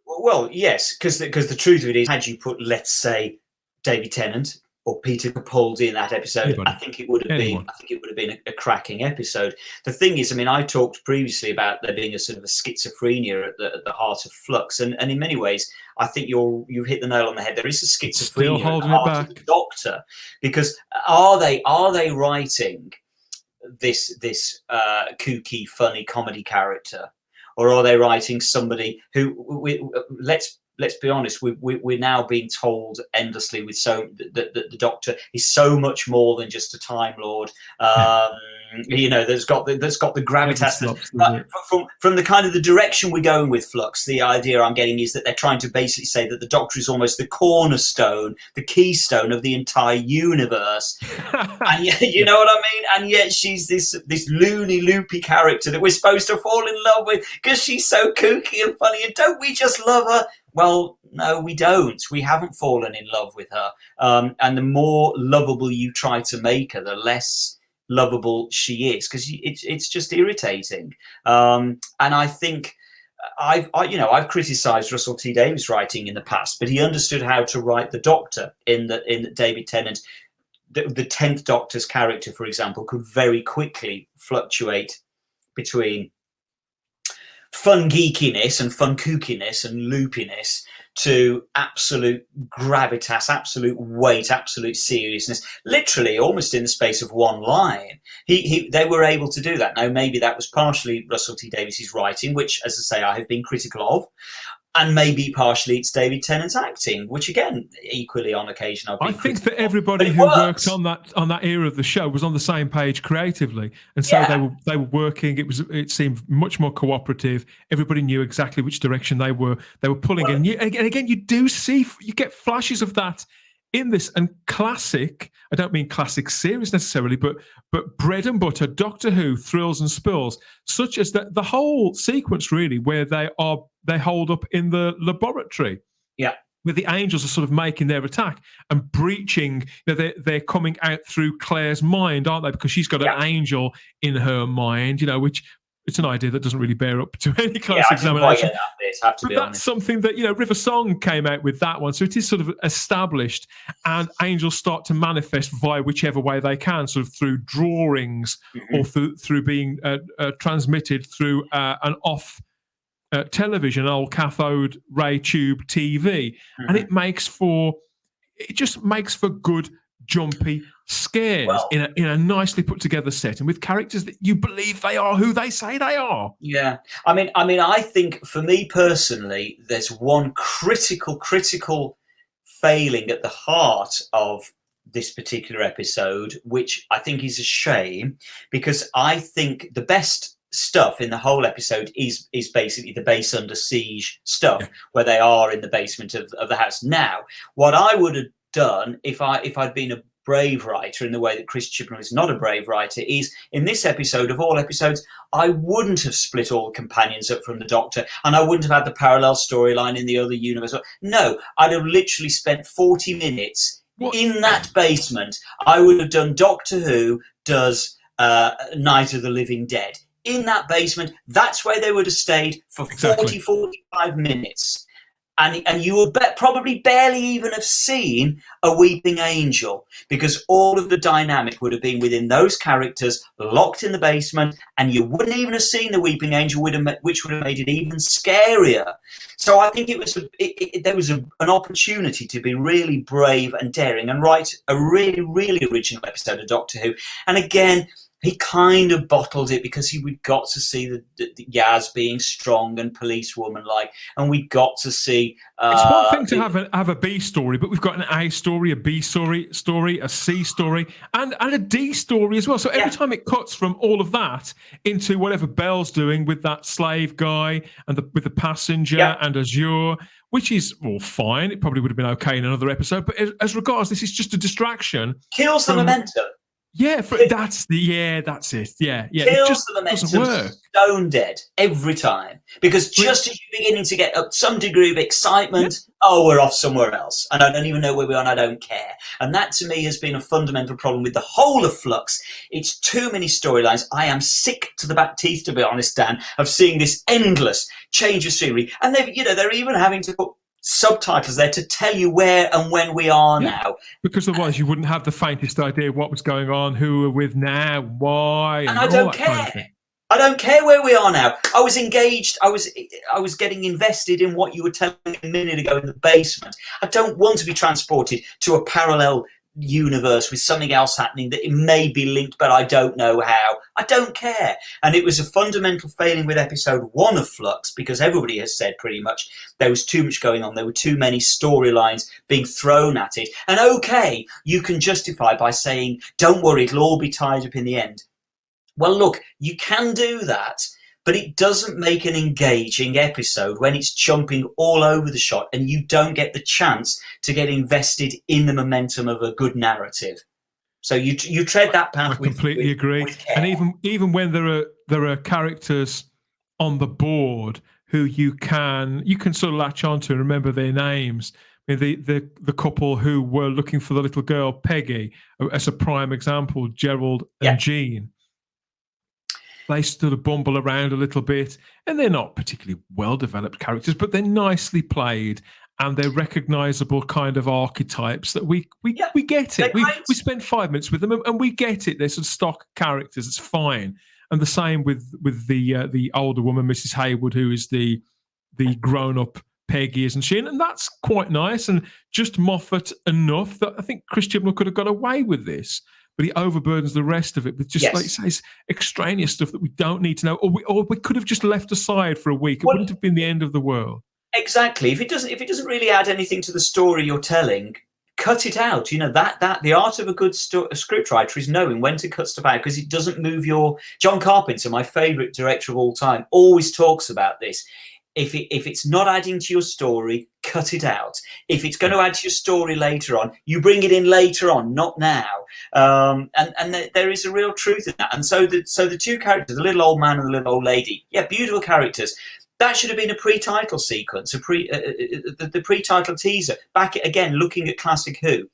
Well, yes, because the truth of it is, had you put, let's say, David Tennant or Peter Capaldi in that episode, I think it would have been a cracking episode. The thing is, I mean, I talked previously about there being a sort of a schizophrenia at the heart of Flux, and in many ways, I think you've hit the nail on the head. There is a schizophrenia at the heart of the Doctor, because are they writing this kooky, funny comedy character, or are they writing somebody who let's be honest, we're now being told endlessly with the Doctor is so much more than just a Time Lord. There's got the gravitas. From the kind of the direction we're going with Flux, the idea I'm getting is that they're trying to basically say that the Doctor is almost the cornerstone, the keystone of the entire universe. And you know what I mean? And yet she's this loony, loopy character that we're supposed to fall in love with because she's so kooky and funny. And don't we just love her? Well, no, we don't. We haven't fallen in love with her. And the more lovable you try to make her, the less lovable she is, because it's just irritating. And I think I've criticised Russell T Davies' writing in the past, but he understood how to write the Doctor in David Tennant. The 10th Doctor's character, for example, could very quickly fluctuate between fun geekiness and fun kookiness and loopiness to absolute gravitas, absolute weight, absolute seriousness, literally almost in the space of one line. They were able to do that. Now, maybe that was partially Russell T Davies' writing, which, as I say, I have been critical of. And maybe partially it's David Tennant's acting, which again, equally on occasion I've been critical. I think that everybody who worked on that era of the show was on the same page creatively, and so they were working. It seemed much more cooperative. Everybody knew exactly which direction they were pulling in. And again, you get flashes of that in this, and classic, I don't mean classic series necessarily, but bread and butter Doctor Who thrills and spills, such as the whole sequence really where they hold up in the laboratory. Yeah. Where the angels are sort of making their attack and breaching, they're coming out through Claire's mind, aren't they? Because she's got an angel in her mind, which it's an idea that doesn't really bear up to any close examination. That's something that, River Song came out with that one. So it is sort of established, and angels start to manifest via whichever way they can, sort of through drawings or through being transmitted through an off television, an old cathode ray tube TV, and it just makes for good jumpy scares in a nicely put together set, and with characters that you believe they are who they say they are. Yeah, I mean, I think for me personally, there's one critical failing at the heart of this particular episode, which I think is a shame, because I think the best stuff in the whole episode is basically the base under siege stuff, where they are in the basement of the house. Now, what I would have done if I'd been a brave writer in the way that Chris Chibnall is not a brave writer, is in this episode of all episodes, I wouldn't have split all the companions up from the Doctor, and I wouldn't have had the parallel storyline in the other universe. No, I'd have literally spent 40 minutes in that basement. I would have done Doctor Who does Night of the Living Dead. In that basement, that's where they would have stayed for 45 minutes. And you would probably barely even have seen a weeping angel, because all of the dynamic would have been within those characters locked in the basement, and you wouldn't even have seen the weeping angel, which would have made it even scarier. So I think there was an opportunity to be really brave and daring and write a really, really original episode of Doctor Who. And again, he kind of bottled it, because we got to see the Yaz being strong and policewoman-like, and we got to see... it's one thing to have a B story, but we've got an A story, a B story, a C story, and a D story as well. So every time it cuts from all of that into whatever Belle's doing with that slave guy and with the passenger and Azure, which is, fine. It probably would have been okay in another episode, but as regards, this is just a distraction. Kills the momentum. Yeah, that's it. Yeah, kills it just the momentum, stone dead every time, because just as you're beginning to get some degree of excitement, we're off somewhere else, and I don't even know where we are, and I don't care. And that to me has been a fundamental problem with the whole of Flux. It's too many storylines. I am sick to the back teeth, to be honest, Dan, of seeing this endless change of scenery, and they're even having to put subtitles there to tell you where and when we are now, because otherwise you wouldn't have the faintest idea what was going on, who we're with now, why, and I don't care. Kind of I don't care where we are now. I was engaged. I was getting invested in what you were telling me a minute ago in the basement. I don't want to be transported to a parallel universe with something else happening that it may be linked, but I don't know how. I don't care. And it was a fundamental failing with episode 1 of Flux, because everybody has said pretty much there was too much going on. There were too many storylines being thrown at it. And okay, you can justify by saying, don't worry, it'll all be tied up in the end. Well, look, you can do that, but it doesn't make an engaging episode when it's jumping all over the shot and you don't get the chance to get invested in the momentum of a good narrative. So you tread that path. I completely agree. And even when there are characters on the board who you can sort of latch onto and remember their names. I mean, the couple who were looking for the little girl Peggy, as a prime example, Gerald and Jean. They sort of bumble around a little bit, and they're not particularly well-developed characters, but they're nicely played, and they're recognisable kind of archetypes that we get it. We spend 5 minutes with them, and we get it. They're sort of stock characters. It's fine. And the same with the older woman, Mrs. Hayward, who is the grown-up Peggy, isn't she? And that's quite nice, and just Moffat enough that I think Chris Chibnall could have got away with this. But he overburdens the rest of it with just, like you say, extraneous stuff that we don't need to know, or we could have just left aside for a week. It wouldn't have been the end of the world. Exactly. If it doesn't really add anything to the story you're telling, cut it out. You know, that the art of a good scriptwriter is knowing when to cut stuff out, because it doesn't move your... John Carpenter, my favourite director of all time, always talks about this. if it's not adding to your story, cut it out. If it's going to add to your story later on, you bring it in later on, not now. And there is a real truth in that. And so the two characters, the little old man and the little old lady, yeah, beautiful characters. That should have been a pre-title sequence, the pre-title teaser. Back again, looking at classic Who.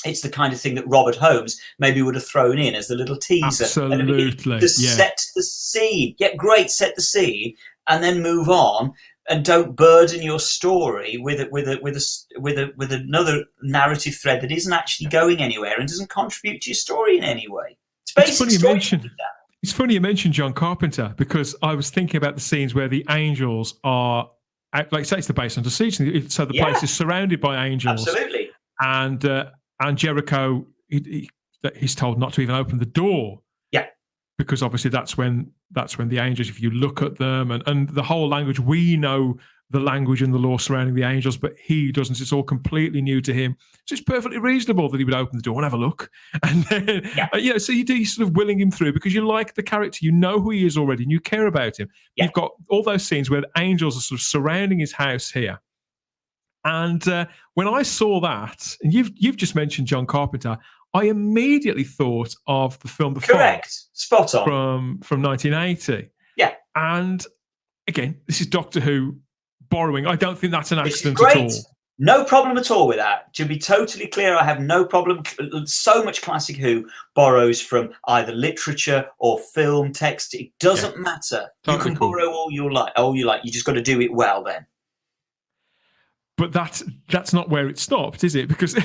It's the kind of thing that Robert Holmes maybe would have thrown in as the little teaser. Absolutely. To set the scene. Yeah, great, set the scene, and then move on, and don't burden your story with another narrative thread that isn't actually going anywhere and doesn't contribute to your story in any way. It's basic storytelling. It's funny you mentioned John Carpenter, because I was thinking about the scenes where the angels are, like say it's the base under siege, so the place is surrounded by angels. Absolutely. And Jericho, he's told not to even open the door. Yeah. Because obviously that's when the angels, if you look at them and the whole language, we know the language and the law surrounding the angels, but he doesn't. It's all completely new to him. So it's perfectly reasonable that he would open the door and have a look. And then, so you do sort of willing him through because you like the character, you know who he is already, and you care about him. Yeah. You've got all those scenes where the angels are sort of surrounding his house here. And when I saw that, and you've just mentioned John Carpenter, I immediately thought of the film The Fog. Spot on. From 1980. Yeah. And again, this is Doctor Who borrowing. I don't think that's an accident at all. No problem at all with that. To be totally clear, I have no problem. So much classic Who borrows from either literature or film text. It doesn't matter. Totally. You can borrow all you like. You just got to do it well then. But that's not where it stopped, is it? Because,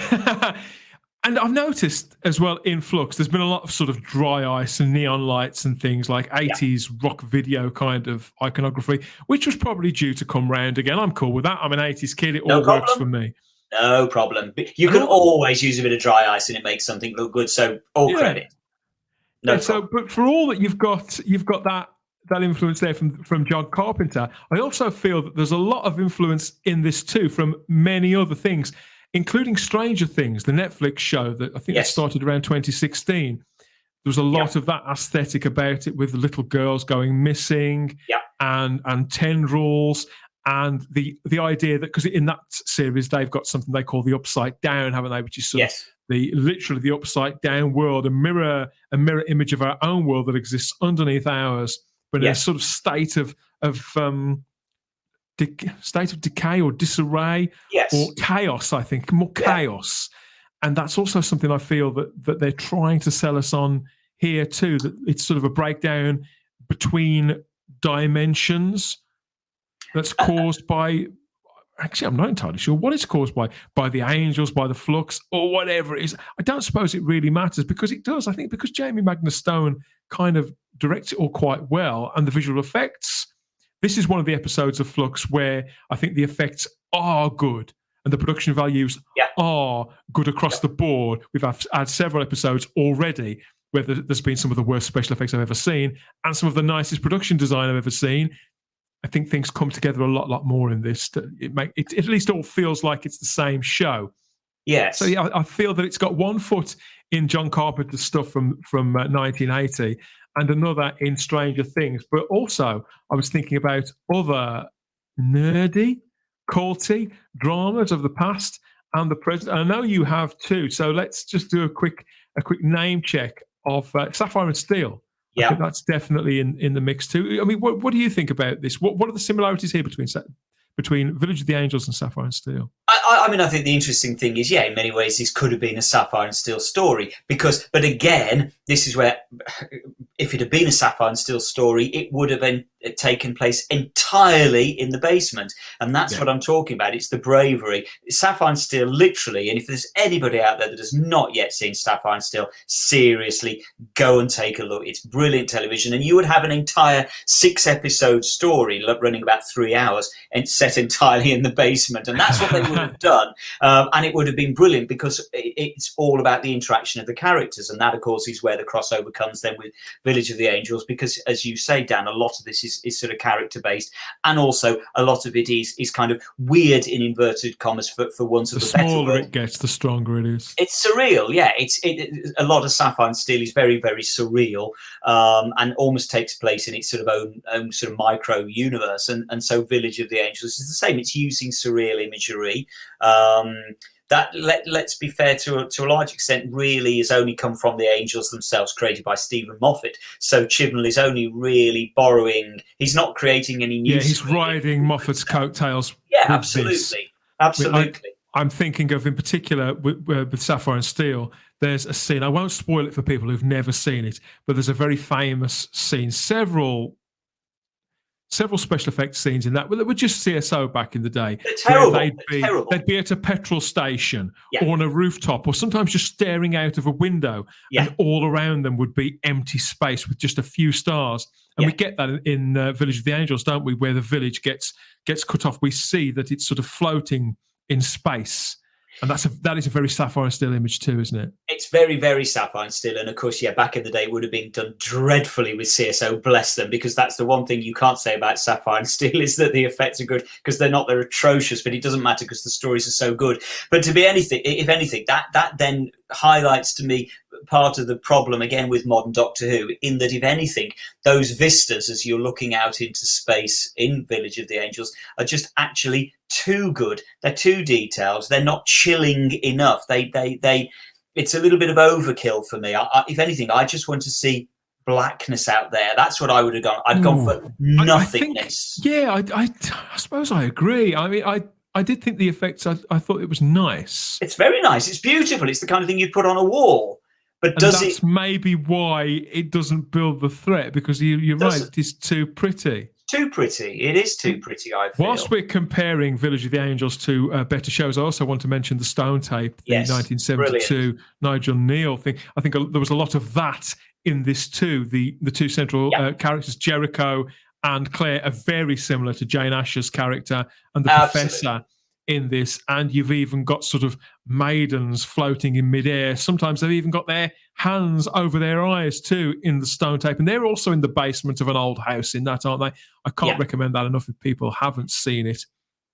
and I've noticed as well in Flux, there's been a lot of sort of dry ice and neon lights and things like 80s rock video kind of iconography, which was probably due to come round again. I'm cool with that. I'm an 80s kid. It all works for me. No problem. You can always use a bit of dry ice and it makes something look good. So all credit. No. So, but for all that you've got that influence there from John Carpenter, I also feel that there's a lot of influence in this too from many other things, including Stranger Things, the Netflix show that I think it started around 2016. There was a lot of that aesthetic about it, with little girls going missing and tendrils, and the idea that, because in that series they've got something they call the Upside Down, haven't they, which is sort of literally the upside down world, a mirror image of our own world that exists underneath ours, but in a sort of state of decay or disarray or chaos. I think more chaos, and that's also something I feel that they're trying to sell us on here too. That it's sort of a breakdown between dimensions that's caused by. Actually, I'm not entirely sure what it's caused by the angels, by the flux, or whatever it is. I don't suppose it really matters, because it does. I think because Jamie Magnus Stone kind of directs it all quite well, and the visual effects. This is one of the episodes of Flux where I think the effects are good and the production values are good across the board. We've had several episodes already where there's been some of the worst special effects I've ever seen and some of the nicest production design I've ever seen. I think things come together a lot more in this. It at least all feels like it's the same show. Yes. So I feel that it's got one foot in John Carpenter's stuff from 1980 and another in Stranger Things. But also, I was thinking about other nerdy, culty dramas of the past and the present. And I know you have too. So let's just do a quick name check of Sapphire and Steel. I think that's definitely in the mix too. I mean, what do you think about this? What are the similarities here between Village of the Angels and Sapphire and Steel? I mean, I think the interesting thing is, in many ways, this could have been a Sapphire and Steel story. But again, this is where, if it had been a Sapphire and Steel story, it would have been taken place entirely in the basement. And that's what I'm talking about. It's the bravery. Sapphire and Steel, literally, and if there's anybody out there that has not yet seen Sapphire and Steel, seriously, go and take a look. It's brilliant television. And you would have an entire 6-episode story running about 3 hours and set entirely in the basement. And that's what they would have done. And it would have been brilliant because it's all about the interaction of the characters. And that, of course, is where the crossover comes then with Village of the Angels, because, as you say, Dan, a lot of this is sort of character-based, and also a lot of it is kind of weird, in inverted commas, for want of the a better smaller word. it gets, the stronger it is. It's surreal, yeah. A lot of Sapphire and Steel is very, very surreal, and almost takes place in its sort of own sort of micro universe. And so Village of the Angels is the same. It's using surreal imagery. That, let's be fair, to a large extent, really has only come from the Angels themselves, created by Stephen Moffat. So Chibnall is only really borrowing. He's not creating any new. Yeah, he's riding Moffat's coattails. Yeah, absolutely. I'm thinking of, in particular, with Sapphire and Steel, there's a scene. I won't spoil it for people who've never seen it, but there's a very famous scene. Several special effects scenes in that were just CSO back in the day. They're terrible. They'd be at a petrol station or on a rooftop, or sometimes just staring out of a window, and all around them would be empty space with just a few stars. And we get that in Village of the Angels, don't we? Where the village gets cut off, we see that it's sort of floating in space. And that is a very Sapphire and Steel image too, isn't it? It's very, very Sapphire and Steel. And of course, back in the day, it would have been done dreadfully with CSO, bless them, because that's the one thing you can't say about Sapphire and Steel, is that the effects are good, because they're atrocious, but it doesn't matter because the stories are so good. But to be anything, if anything, that then highlights to me part of the problem, again, with modern Doctor Who, in that, if anything, those vistas as you're looking out into space in Village of the Angels are just actually too good. They're too detailed. They're not chilling enough. It's a little bit of overkill for me. If anything, I just want to see blackness out there. That's what I would have gone. I'd gone for nothingness. I suppose I agree. I mean, I did think the effects, I thought it was nice. It's very nice. It's beautiful. It's the kind of thing you'd put on a wall. But that's maybe why it doesn't build the threat, because you're right, it is too pretty. Too pretty. It is too pretty, I feel. Whilst we're comparing Village of the Angels to better shows, I also want to mention the Stone Tape, the 1972 brilliant. Nigel Neal thing. I think there was a lot of that in this too. The two central characters, Jericho and Claire, are very similar to Jane Asher's character and the Professor in this. And you've even got sort of maidens floating in midair. Sometimes they've even got their hands over their eyes too in the Stone Tape, and they're also in the basement of an old house in that, aren't they? I can't recommend that enough if people haven't seen it.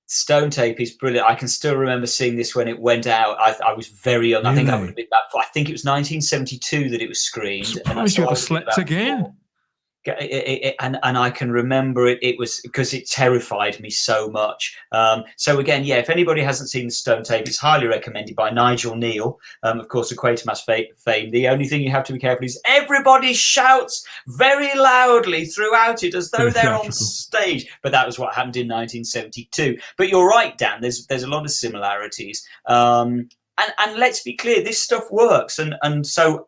Stone Tape is brilliant. I can still remember seeing this when it went out. I was very young. I think I would have been I think it was 1972 that it was screened. Surprised you ever slept again. And I can remember it was because it terrified me so much. So again, if anybody hasn't seen the Stone Tape, it's highly recommended, by Nigel Neal, of course, of Quatermass fame. The only thing you have to be careful is everybody shouts very loudly throughout it as though they're on stage. But that was what happened in 1972. But you're right, Dan. There's a lot of similarities. And let's be clear, this stuff works. And so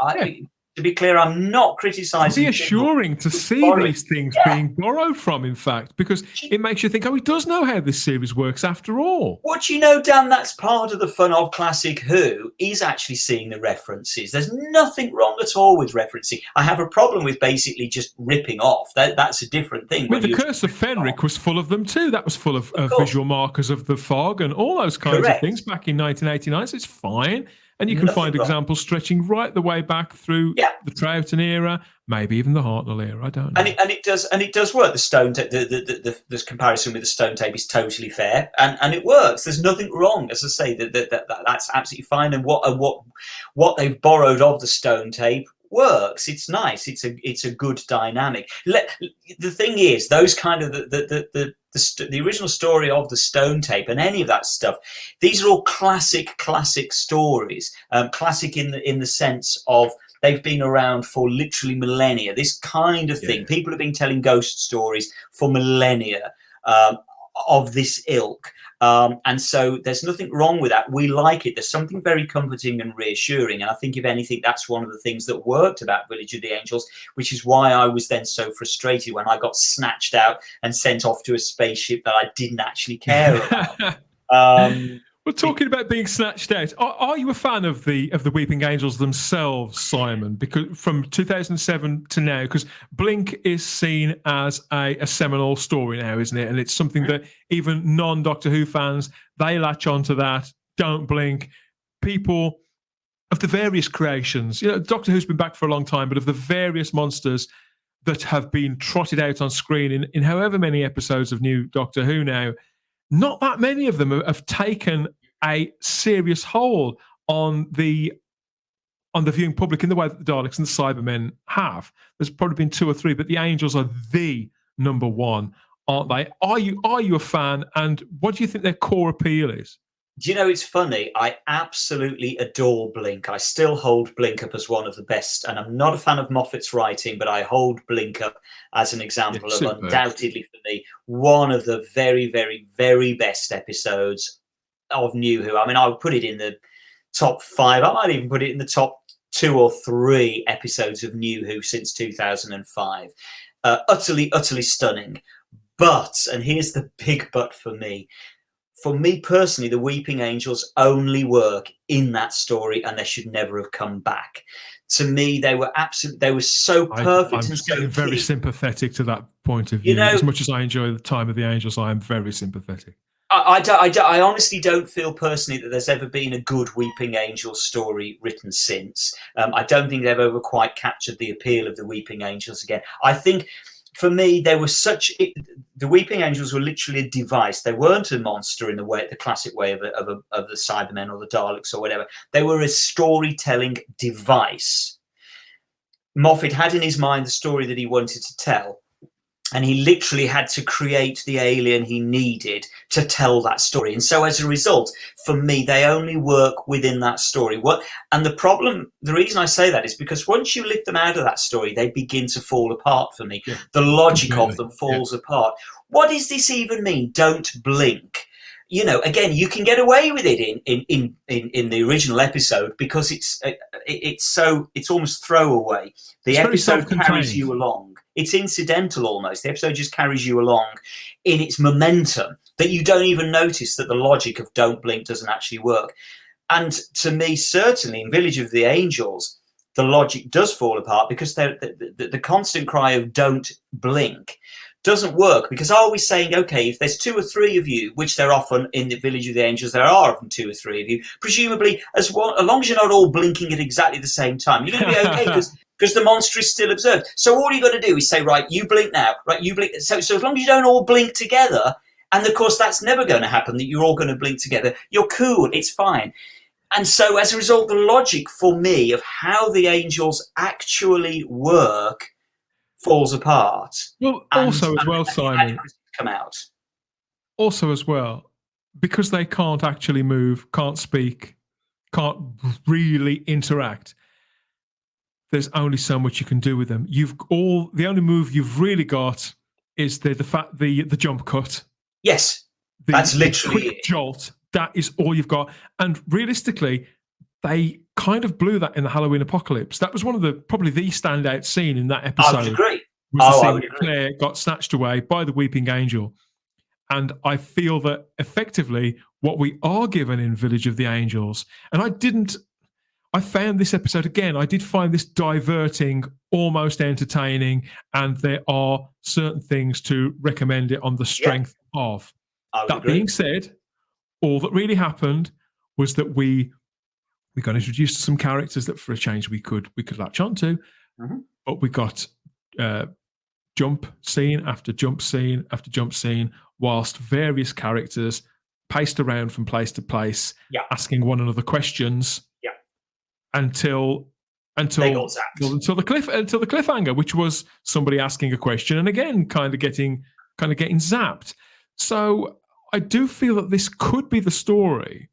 to be clear, I'm not criticising. It's reassuring to see these things being borrowed from, in fact, because it makes you think, he does know how this series works after all. What you know, Dan, that's part of the fun of classic Who, is actually seeing the references. There's nothing wrong at all with referencing. I have a problem with basically just ripping off. That's a different thing. The Curse of Fenric was full of them too. That was full of visual markers of the fog and all those kinds of things back in 1989, so it's fine. And you can find examples stretching right the way back through the Troughton era, maybe even the Hartnell era. I don't know. And it does work. The Stone Tape, the comparison with the Stone Tape is totally fair, and it works. There's nothing wrong, as I say. That's absolutely fine. And what they've borrowed of the Stone Tape works. It's nice. It's a good dynamic. The thing is, those kind of the original story of the Stone Tape and any of that stuff, these are all classic stories. Classic in the sense of they've been around for literally millennia. This kind of thing. People have been telling ghost stories for millennia of this ilk. And so there's nothing wrong with that. We like it. There's something very comforting and reassuring. And I think, if anything, that's one of the things that worked about Village of the Angels, which is why I was then so frustrated when I got snatched out and sent off to a spaceship that I didn't actually care about. Well, talking about being snatched out, are you a fan of the Weeping Angels themselves, Simon? Because from 2007 to now, because Blink is seen as a seminal story now, isn't it? And it's something that even non-Doctor Who fans, they latch onto that. Don't blink. People the various creations, Doctor Who's been back for a long time, but of the various monsters that have been trotted out on screen in however many episodes of new Doctor Who now, not that many of them have taken a serious hold on the viewing public in the way that the Daleks and the Cybermen have. There's probably been 2 or 3, but the Angels are the number one, aren't they? Are you a fan? And what do you think their core appeal is? Do you know, it's funny. I absolutely adore Blink. I still hold Blink up as one of the best. And I'm not a fan of Moffat's writing, but I hold Blink up as an example of undoubtedly for me one of the very, very, very best episodes of New Who. I mean, I would put it in the top 5. I might even put it in the top 2 or 3 episodes of New Who since 2005. Utterly, utterly stunning. But, and here's the big but for me personally, the Weeping Angels only work in that story, and they should never have come back. To me, they were so perfect. I'm and so very sympathetic to that point of view. As much as I enjoy the time of the Angels, I am very sympathetic. I honestly don't feel personally that there's ever been a good Weeping Angels story written since. I don't think they've ever quite captured the appeal of the Weeping Angels again. I think, for me, they were the Weeping Angels were literally a device. They weren't a monster in the classic way of the Cybermen or the Daleks or whatever. They were a storytelling device. Moffat had in his mind the story that he wanted to tell, and he literally had to create the alien he needed to tell that story. And so as a result, for me, they only work within that story. And the reason I say that is because once you lift them out of that story, they begin to fall apart for me. Yeah, the logic of them falls apart. What does this even mean? Don't blink. Again, you can get away with it in the original episode because it's almost throwaway. The episode carries you along. It's incidental almost. The episode just carries you along in its momentum that you don't even notice that the logic of don't blink doesn't actually work. And to me, certainly in Village of the Angels, the logic does fall apart because the constant cry of don't blink doesn't work, because are we saying, okay, if there's 2 or 3 of you, which there often in the Village of the Angels, there are often 2 or 3 of you, presumably as long as you're not all blinking at exactly the same time, you're going to be okay because the monster is still observed. So all you've got to do is say, right, you blink now, right, you blink. So as long as you don't all blink together, and of course that's never going to happen, that you're all going to blink together, you're cool, it's fine. And so as a result, the logic for me of how the Angels actually work falls apart. Well, also as well, Simon, come out. Also as well, because they can't actually move, can't speak, can't really interact, there's only so much you can do with them. The only move you've really got is the jump cut. Yes, that's literally the quick jolt. That is all you've got. And realistically, they kind of blew that in the Halloween Apocalypse. That was probably the standout scene in that episode. I would agree. I would agree. Claire got snatched away by the Weeping Angel. And I feel that effectively what we are given in Village of the Angels, and I found this episode again, I did find this diverting, almost entertaining, and there are certain things to recommend it on the strength of. That being said, all that really happened was that we got introduced to some characters that for a change we could latch onto, but we got jump scene after jump scene after jump scene, whilst various characters paced around from place to place, asking one another questions. Until the cliffhanger, which was somebody asking a question and again kind of getting zapped. So I do feel that this could be the story,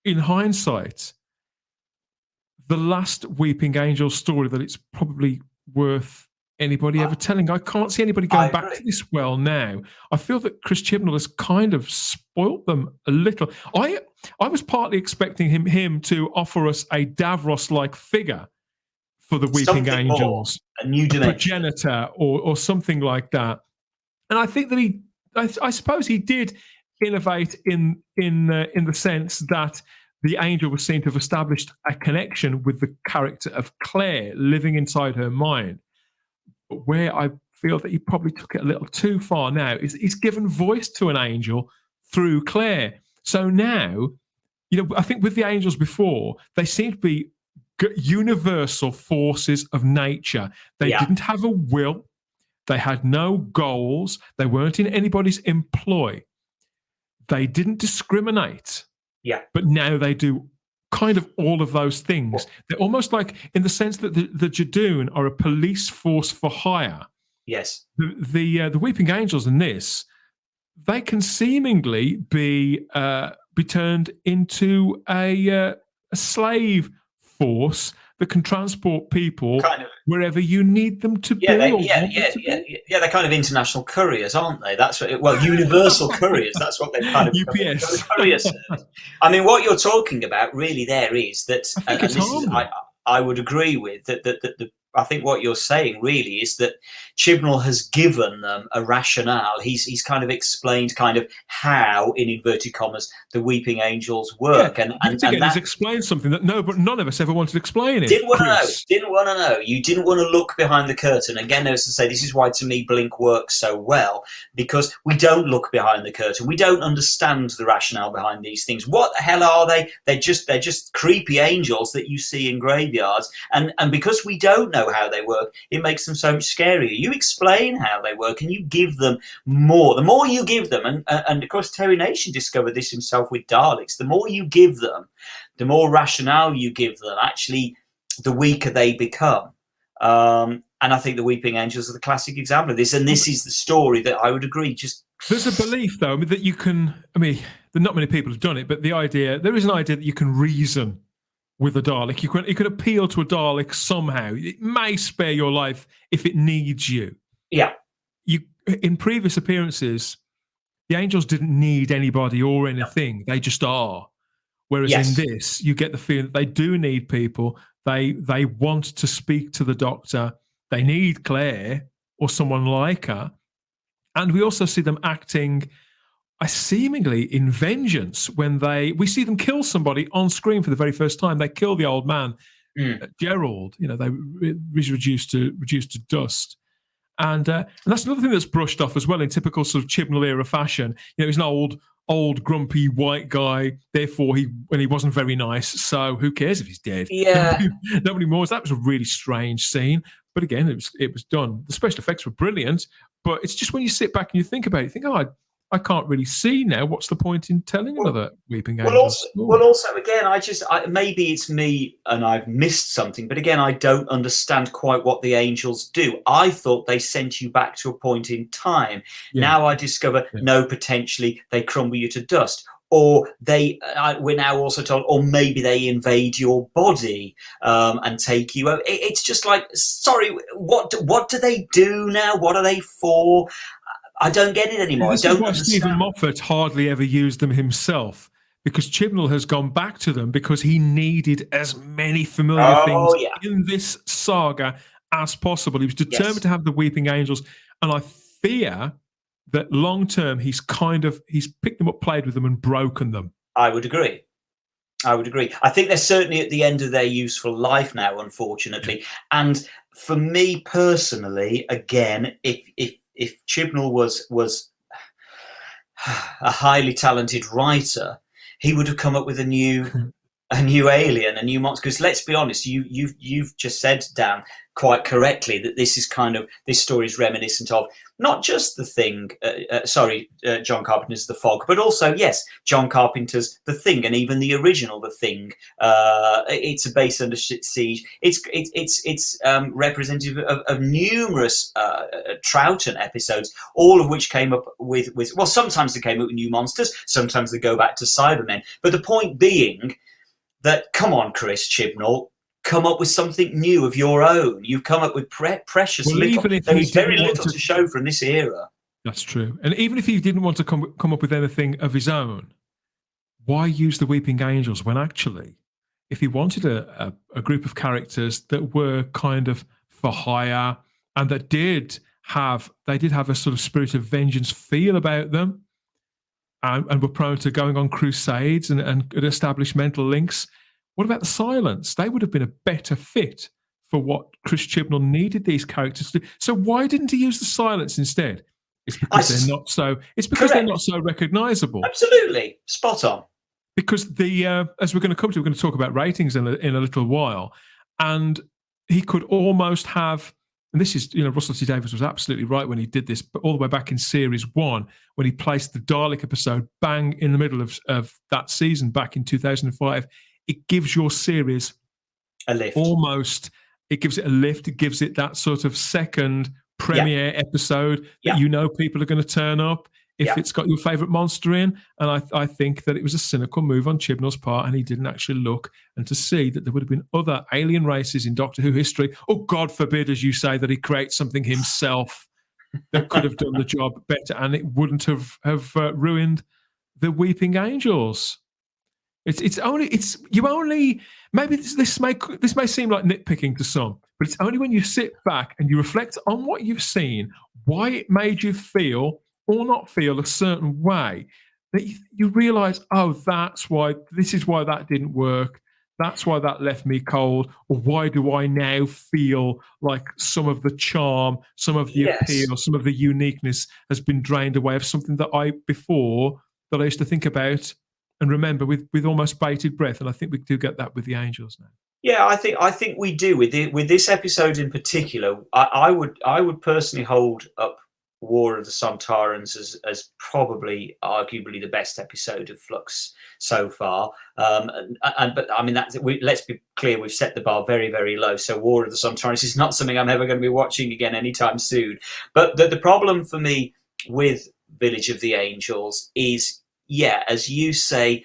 in hindsight, the last Weeping Angel story that it's probably worth anybody ever telling. I can't see anybody going back to this well now. I feel that Chris Chibnall has kind of spoilt them a little. I was partly expecting him to offer us a Davros-like figure for the Weeping Angels, a new dimension, progenitor or something like that. And I think that I suppose he did innovate in the sense that the angel was seen to have established a connection with the character of Claire living inside her mind. But where I feel that he probably took it a little too far now is he's given voice to an angel through Claire. So now, I think with the angels before, they seem to be universal forces of nature. They didn't have a will. They had no goals. They weren't in anybody's employ. They didn't discriminate. Yeah. But now they do kind of all of those things. They're almost like, in the sense that the Jadoon are a police force for hire. Yes. The Weeping Angels in this, they can seemingly be turned into a slave force that can transport people wherever you need them to be. They're kind of international couriers, aren't they? That's what, universal couriers. That's what they're kind of. UPS. Couriers. I mean, what you're talking about really there is that, I would agree with that. I think what you're saying really is that Chibnall has given them a rationale. He's kind of explained kind of how, in inverted commas, the Weeping Angels work. And he's explained something that none of us ever wanted explaining. Didn't want to know. You didn't want to look behind the curtain. Again, as I say, this is why, to me, Blink works so well, because we don't look behind the curtain. We don't understand the rationale behind these things. What the hell are they? They're just creepy angels that you see in graveyards. And because we don't know how they work, it makes them so much scarier. You explain how they work and you give them more. The more you give them, and of course Terry Nation discovered this himself with Daleks, the more you give them, the more rationale you give them, actually the weaker they become. And I think the Weeping Angels are the classic example of this, and this is the story that I would agree there's a belief, though, that you can, not many people have done it, but there is an idea that you can reason with a Dalek. You can appeal to a Dalek somehow. It may spare your life if it needs you. Yeah. In previous appearances, the angels didn't need anybody or anything. They just are. Whereas in this, you get the feeling that they do need people. They want to speak to the Doctor. They need Claire or someone like her. And we also see them acting seemingly in vengeance when we see them kill somebody on screen for the very first time. They kill the old man, Gerald. They reduced to dust, and that's another thing that's brushed off as well in typical sort of Chibnall era fashion. He's an old grumpy white guy. Therefore, when he wasn't very nice, so who cares if he's dead? Yeah, nobody more. That was a really strange scene, but again, it was done. The special effects were brilliant, but it's just when you sit back and you think about it, you think, I can't really see now. What's the point in telling another Weeping Angel? Also, again, maybe it's me and I've missed something, but again, I don't understand quite what the angels do. I thought they sent you back to a point in time. Yeah. Now I discover, no, potentially they crumble you to dust. Or we're now also told, or maybe they invade your body and take you over. It's just like, sorry, what do they do now? What are they for? I don't get it anymore. This is why Stephen Moffat hardly ever used them himself, because Chibnall has gone back to them because he needed as many familiar things in this saga as possible. He was determined to have the Weeping Angels, and I fear that long term he's picked them up, played with them, and broken them. I would agree. I think they're certainly at the end of their useful life now, unfortunately. And for me personally, again, if Chibnall was a highly talented writer, he would have come up with a new alien, a new monster. Because let's be honest, you've just said, Dan, quite correctly, that this story is reminiscent of not just The Thing, John Carpenter's The Fog, but also, yes, John Carpenter's The Thing, and even the original The Thing. It's a base under siege. It's representative of numerous Troughton episodes, all of which came up with sometimes they came up with new monsters, sometimes they go back to Cybermen. But the point being that, come on, Chris Chibnall, come up with something new of your own. You've come up with precious little. There is very little to show from this era. That's true. And even if he didn't want to come up with anything of his own, why use the Weeping Angels when actually, if he wanted a group of characters that were kind of for hire and that did have a sort of spirit of vengeance feel about them, and were prone to going on crusades and establish mental links. What about the Silence? They would have been a better fit for what Chris Chibnall needed these characters to do. So why didn't he use the Silence instead? It's because they're not so. It's because they're not so recognisable. Absolutely, spot on. because as we're going to talk about ratings in a little while, and he could almost have. And this is, Russell T Davies was absolutely right when he did this, but all the way back in series 1, when he placed the Dalek episode bang in the middle of that season back in 2005, it gives your series a lift. It gives it a lift. It gives it that sort of second premiere episode that people are going to turn up if it's got your favourite monster in. And I think that it was a cynical move on Chibnall's part, and he didn't actually look and to see that there would have been other alien races in Doctor Who history. Oh, God forbid, as you say, that he creates something himself that could have done the job better, and it wouldn't have ruined the Weeping Angels. Maybe this may seem like nitpicking to some, but it's only when you sit back and you reflect on what you've seen, why it made you feel or not feel a certain way, that you realise, this is why that didn't work. That's why that left me cold. Or why do I now feel like some of the charm, some of the appeal, some of the uniqueness has been drained away of something that I used to think about and remember with almost bated breath. And I think we do get that with the Angels now. Yeah, I think we do with this episode in particular. I would personally hold up War of the Sontarans as probably, arguably, the best episode of Flux so far. But I mean, let's be clear, we've set the bar very, very low. So War of the Sontarans is not something I'm ever going to be watching again anytime soon. But the problem for me with Village of the Angels is, as you say,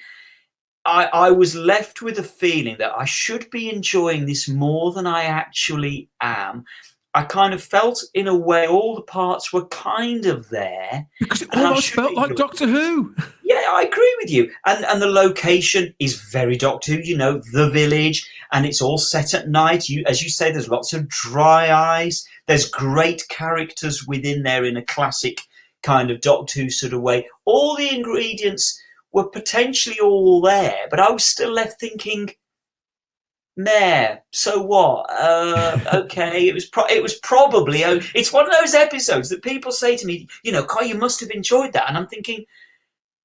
I was left with a feeling that I should be enjoying this more than I actually am. I kind of felt, in a way, all the parts were kind of there. Because it almost felt like Doctor Who. Yeah, I agree with you. And the location is very Doctor Who, the village, and it's all set at night. As you say, there's lots of dry eyes. There's great characters within there in a classic kind of Doctor Who sort of way. All the ingredients were potentially all there, but I was still left thinking, meh, so what? Okay, it was probably. It's one of those episodes that people say to me, Kai, you must have enjoyed that, and I'm thinking,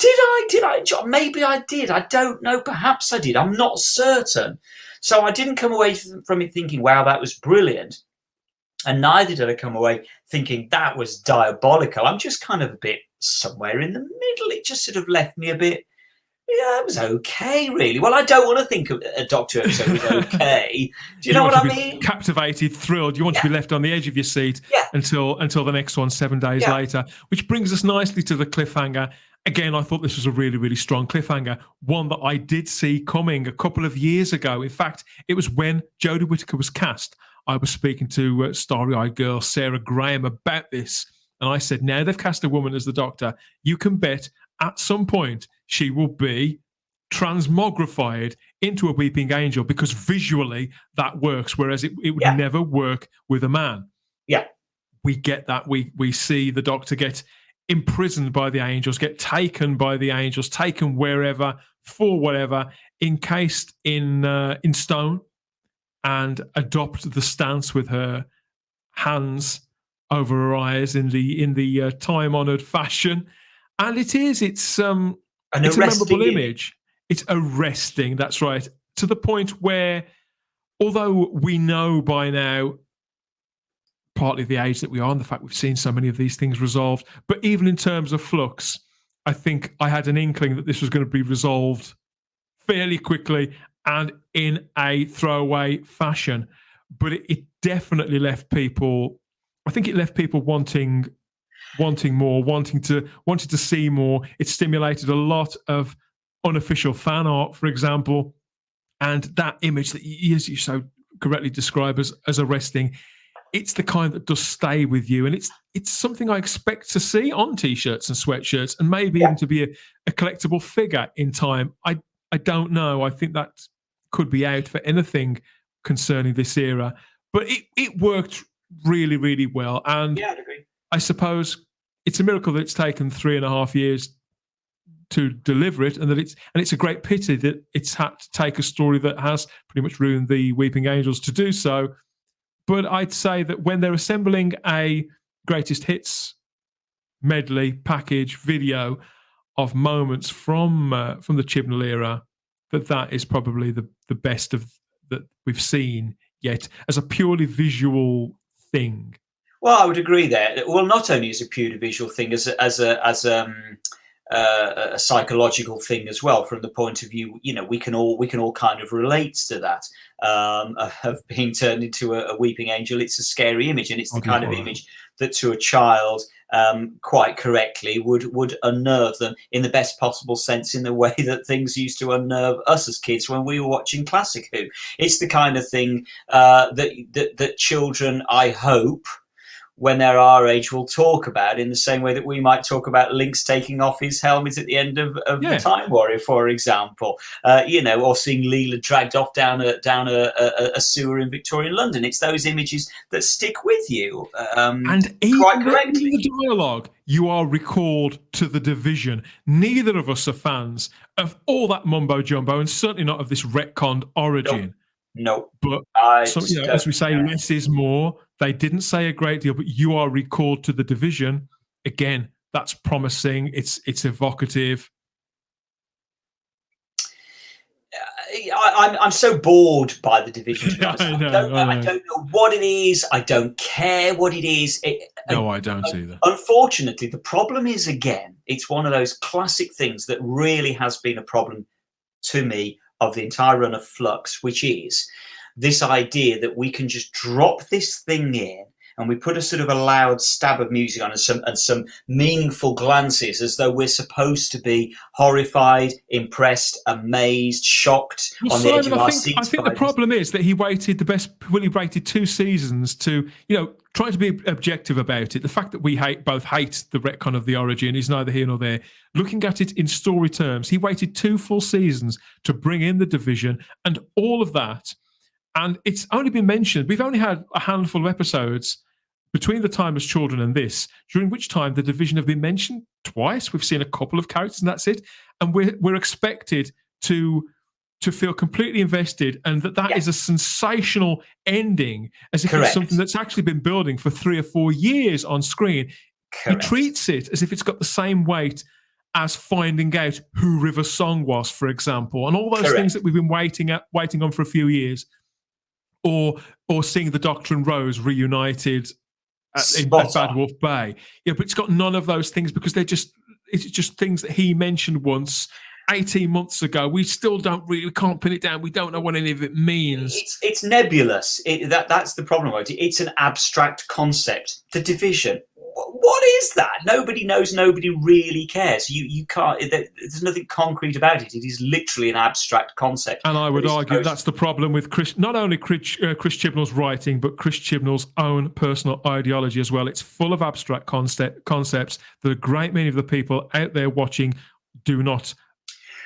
did I enjoy? Maybe I did. I don't know. Perhaps I did. I'm not certain. So I didn't come away from it thinking, wow, that was brilliant, and neither did I come away thinking that was diabolical. I'm just kind of a bit somewhere in the middle. It just sort of left me a bit. Yeah, it was okay, really. Well, I don't want to think of a Doctor episode was okay. Do you know what I mean? Captivated, thrilled. You want to be left on the edge of your seat until the next one 7 days later, which brings us nicely to the cliffhanger. Again, I thought this was a really, really strong cliffhanger, one that I did see coming a couple of years ago. In fact, it was when Jodie Whittaker was cast. I was speaking to starry-eyed girl Sarah Graham about this, and I said, now they've cast a woman as the Doctor, you can bet at some point she will be transmogrified into a weeping angel, because visually that works, whereas it would never work with a man. Yeah. We get that. We see the Doctor get imprisoned by the angels, get taken by the angels, taken wherever, for whatever, encased in stone, and adopt the stance with her hands over her eyes in the time-honoured fashion. And it's a memorable image. It's arresting, that's right, to the point where, although we know by now, partly the age that we are and the fact we've seen so many of these things resolved, but even in terms of Flux, I think I had an inkling that this was going to be resolved fairly quickly and in a throwaway fashion. But it definitely left people, I think it left people wanting more, wanting to see more. It stimulated a lot of unofficial fan art, for example, and that image that you so correctly describe as arresting. It's the kind that does stay with you, and it's something I expect to see on T-shirts and sweatshirts, and maybe even to be a collectible figure in time. I don't know. I think that could be out for anything concerning this era, but it worked really, really well. And I'd agree. I suppose it's a miracle that it's taken 3.5 years to deliver it, and it's a great pity that it's had to take a story that has pretty much ruined the Weeping Angels to do so. But I'd say that when they're assembling a greatest hits medley package video, of moments from the Chibnall era, that is probably the best of that we've seen yet as a purely visual thing. Well, I would agree there. Well, not only as a purely visual thing, as a psychological thing as well. From the point of view, we can all kind of relate to that of being turned into a weeping angel. It's a scary image, and it's the kind of image that to a child, quite correctly, would unnerve them in the best possible sense, in the way that things used to unnerve us as kids when we were watching classic Who. It's the kind of thing that children, I hope, when they're our age, will talk about, in the same way that we might talk about Lynx taking off his helmet at the end of the Time Warrior, for example, or seeing Leela dragged off down a sewer in Victorian London. It's those images that stick with you. And even quite correctly, the dialogue, you are recalled to The Division. Neither of us are fans of all that mumbo jumbo, and certainly not of this retconned origin. No, but as we say, less is more. They didn't say a great deal, but you are recalled to The Division. Again, that's promising. It's evocative. I'm so bored by The Division. I don't know what it is. I don't care what it is. I don't either. Unfortunately, the problem is, again, it's one of those classic things that really has been a problem to me of the entire run of Flux, which is this idea that we can just drop this thing in and we put a sort of a loud stab of music on and some meaningful glances, as though we're supposed to be horrified, impressed, amazed, shocked, on the edge of our seats. I think the problem is that he waited 2 seasons to, try to be objective about it. The fact that we both hate the retcon of the origin is neither here nor there. Looking at it in story terms, he waited 2 full seasons to bring in The Division and all of that. And it's only been mentioned. We've only had a handful of episodes between The Timeless Children and this, during which time The Division have been mentioned twice. We've seen a couple of characters, and that's it. And we're expected to feel completely invested, and that is a sensational ending, as if it's something that's actually been building for 3 or 4 years on screen. Correct. He treats it as if it's got the same weight as finding out who River Song was, for example, and all those things that we've been waiting on for a few years. Or seeing the Doctor and Rose reunited at Bad Wolf Bay. Yeah, but it's got none of those things, because it's just things that he mentioned once 18 months ago. We still we can't pin it down. We don't know what any of it means. It's nebulous. That's the problem. It's an abstract concept. The Division. What is that? Nobody knows. Nobody really cares. You can't. There's nothing concrete about it. It is literally an abstract concept. And I would argue that's the problem with not only Chris Chibnall's writing, but Chris Chibnall's own personal ideology as well. It's full of abstract concepts that a great many of the people out there watching do not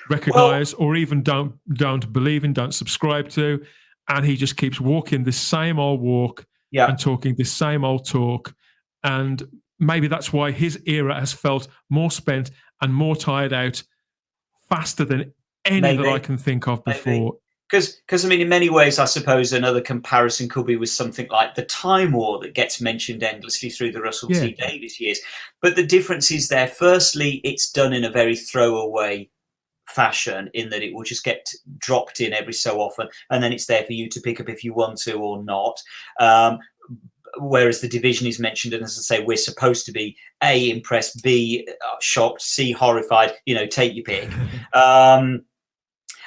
recognise, or even don't believe in, don't subscribe to. And he just keeps walking this same old walk and talking this same old talk. And maybe that's why his era has felt more spent and more tired out faster than any that I can think of before. Because, in many ways, I suppose another comparison could be with something like the Time War that gets mentioned endlessly through the Russell T Davies years. But the difference is there. Firstly, it's done in a very throwaway fashion, in that it will just get dropped in every so often, and then it's there for you to pick up if you want to or not. Whereas The Division is mentioned, and as I say, we're supposed to be A, impressed, B, shocked, C, horrified, take your pick. And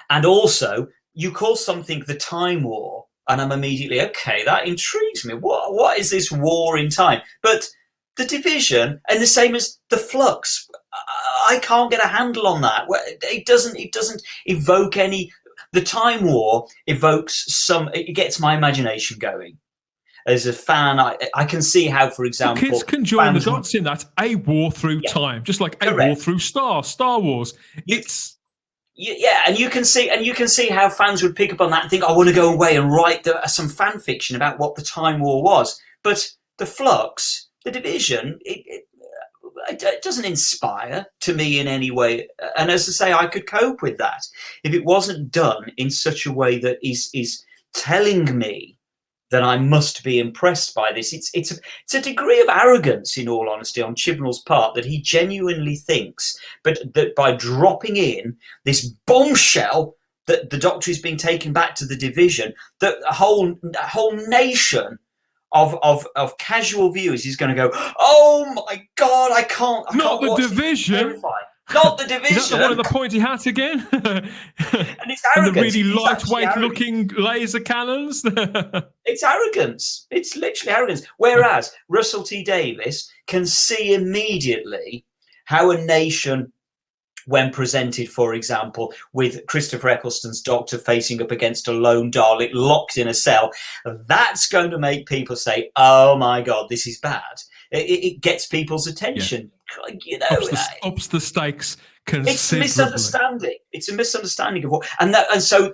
also, you call something the Time War, and I'm immediately, okay, that intrigues me. What is this war in time? But The Division, and the same as the Flux, I can't get a handle on that. It doesn't evoke any. The Time War evokes it gets my imagination going. As a fan, I can see how, for example, kids can join the dots in that. A war through time, just like a war through Star Wars. And you can see how fans would pick up on that and think, I want to go away and write some fan fiction about what the Time War was. But the Flux, The Division, it doesn't inspire to me in any way. And as I say, I could cope with that if it wasn't done in such a way that is telling me then I must be impressed by this. It's a degree of arrogance, in all honesty, on Chibnall's part, that he genuinely thinks, but that by dropping in this bombshell that the Doctor is being taken back to the division, that a whole nation of casual viewers is going to go, oh my God, I can't the division. Not the division. Is that the one of the pointy hat again? And it's arrogance. And the really lightweight looking laser cannons. It's arrogance. It's literally arrogance. Whereas Russell T Davies can see immediately how a nation, when presented, for example, with Christopher Eccleston's Doctor facing up against a lone Dalek locked in a cell, that's going to make people say, oh my God, this is bad. It gets people's attention. Yeah. You know, ups the stakes considerably. It's a misunderstanding. It's a misunderstanding of what, and so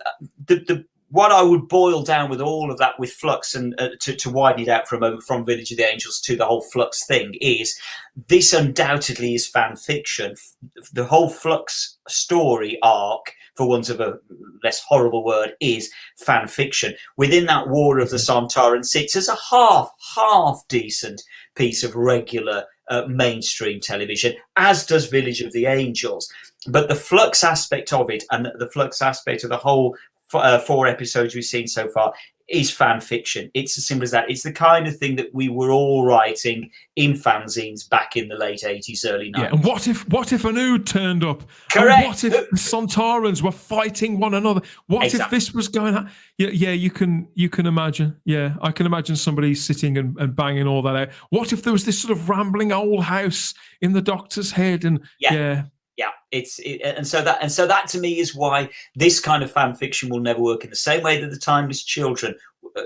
what I would boil down with all of that with Flux, and to widen it out from Village of the Angels to the whole Flux thing, is this undoubtedly is fan fiction. The whole Flux story arc, for want of a less horrible word, is fan fiction. Within that War of the Sontaran sits as a half decent piece of regular mainstream television, as does Village of the Angels. But the Flux aspect of it, and the Flux aspect of the whole 4 episodes we've seen so far, is fan fiction. It's as simple as that. It's the kind of thing that we were all writing in fanzines back in the late 80s, early 90s. Yeah, and what if an Ood turned up? Correct. And what if the Sontarans were fighting one another? What if this was going on? Yeah, you can imagine. Yeah, I can imagine somebody sitting and banging all that out. What if there was this sort of rambling old house in the Doctor's head? And yeah. And so that to me is why this kind of fan fiction will never work in the same way that the Timeless Children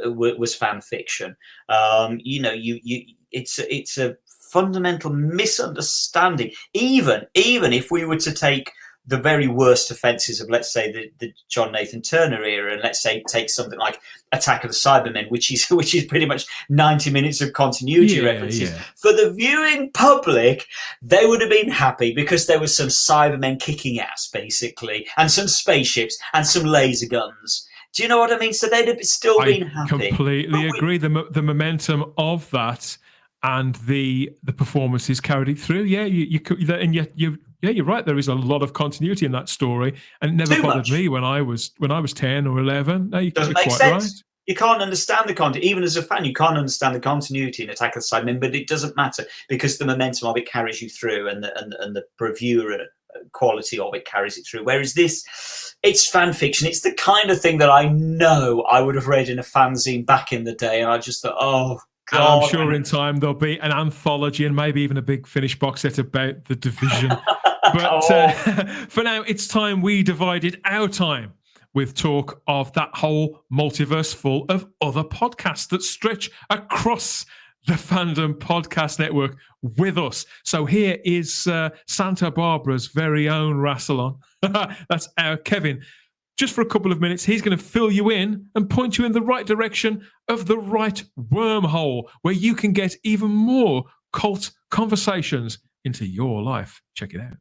was fan fiction. It's a fundamental misunderstanding. Even if we were to take the very worst offences of, let's say, the John Nathan Turner era, and let's say take something like Attack of the Cybermen, which is pretty much 90 minutes of continuity references. Yeah. For the viewing public, they would have been happy because there was some Cybermen kicking ass, basically, and some spaceships and some laser guns. Do you know what I mean? So they'd have still been happy. I completely agree. The momentum of that and the performances carried it through. Yeah, you could, and yet you. Yeah, you're right. There is a lot of continuity in that story, and it never bothered me when I was 10 or 11. No, you're doesn't make sense. Right. You can't understand the continuity. Even as a fan, you can't understand the continuity in Attack of the Cybermen, but it doesn't matter because the momentum of it carries you through, and the bravura quality of it carries it through. Whereas this, it's fan fiction. It's the kind of thing that I know I would have read in a fanzine back in the day, and I just thought, oh. God, and I'm sure in time there'll be an anthology and maybe even a big finished box set about the division. But for now, it's time we divided our time with talk of that whole multiverse full of other podcasts that stretch across the Fandom Podcast Network with us. So here is Santa Barbara's very own Rassilon. That's our Kevin. Just for a couple of minutes, he's going to fill you in and point you in the right direction of the right wormhole where you can get even more cult conversations into your life. Check it out.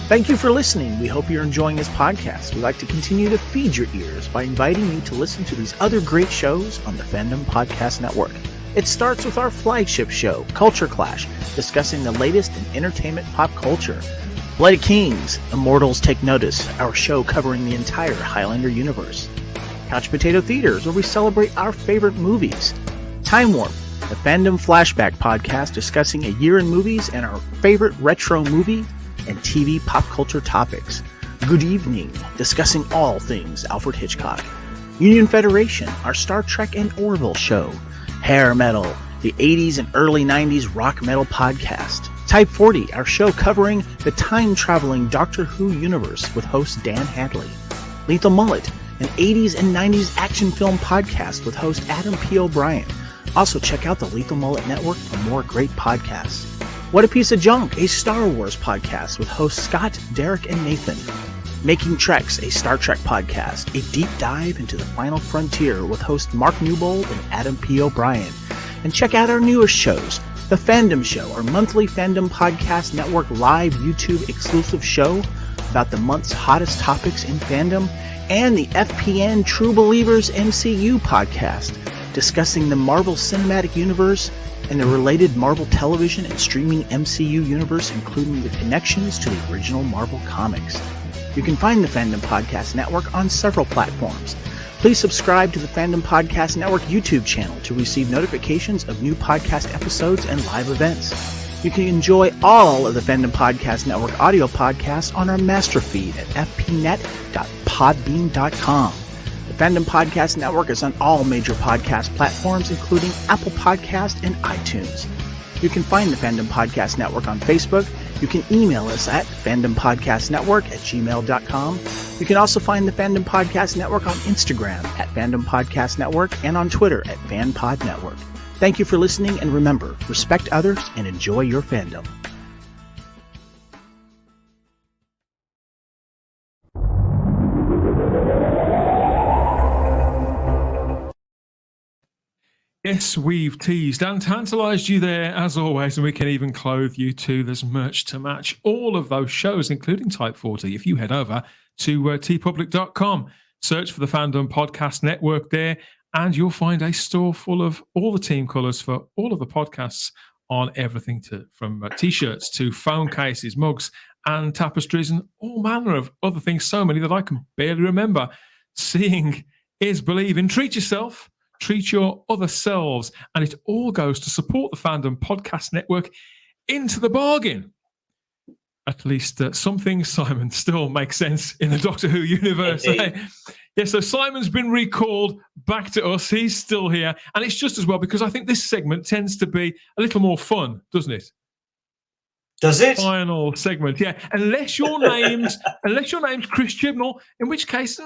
Thank you for listening. We hope you're enjoying this podcast. We'd like to continue to feed your ears by inviting you to listen to these other great shows on the Fandom Podcast Network. It starts with our flagship show, Culture Clash, discussing the latest in entertainment pop culture. Bloody Kings, Immortals Take Notice, our show covering the entire Highlander universe. Couch Potato Theaters, where we celebrate our favorite movies. Time Warp, the Fandom Flashback podcast discussing a year in movies and our favorite retro movie and TV pop culture topics. Good Evening, discussing all things Alfred Hitchcock. Union Federation, our Star Trek and Orville show. Hair Metal, the 80s and early 90s rock metal podcast. Type 40, our show covering the time-traveling Doctor Who universe with host Dan Hadley. Lethal Mullet, an 80s and 90s action film podcast with host Adam P. O'Brien. Also check out the Lethal Mullet Network for more great podcasts. What a Piece of Junk, a Star Wars podcast with hosts Scott, Derek, and Nathan. Making Treks, a Star Trek podcast, a deep dive into the final frontier with host Mark Newbold and Adam P. O'Brien. And check out our newest shows, The Fandom Show, our monthly Fandom Podcast Network live YouTube exclusive show about the month's hottest topics in fandom, and the FPN True Believers MCU podcast, discussing the Marvel Cinematic Universe and the related Marvel television and streaming MCU universe, including the connections to the original Marvel comics. You can find the Fandom Podcast Network on several platforms. Please subscribe to the Fandom Podcast Network YouTube channel to receive notifications of new podcast episodes and live events. You can enjoy all of the Fandom Podcast Network audio podcasts on our master feed at fpnet.podbean.com. The Fandom Podcast Network is on all major podcast platforms, including Apple Podcast and iTunes. You can find the Fandom Podcast Network on Facebook. You can email us at fandompodcastnetwork@gmail.com. You can also find the Fandom Podcast Network on Instagram at Fandom Podcast Network and on Twitter at FanPod Network. Thank you for listening, and remember, respect others and enjoy your fandom. Yes, we've teased and tantalized you there, as always, and we can even clothe you too. There's merch to match all of those shows, including Type 40. If you head over to tpublic.com, search for the Fandom Podcast Network there, and you'll find a store full of all the team colours for all of the podcasts on everything from T-shirts to phone cases, mugs, and tapestries, and all manner of other things, so many that I can barely remember. Seeing is believing. Treat yourself. Treat your other selves, and it all goes to support the Fandom Podcast Network into the bargain. At least some things, Simon, still make sense in the Doctor Who universe. Yeah, so Simon's been recalled back to us. He's still here, and it's just as well because I think this segment tends to be a little more fun, doesn't it? Does it? Final segment, yeah. Unless your name's Chris Chibnall, in which case.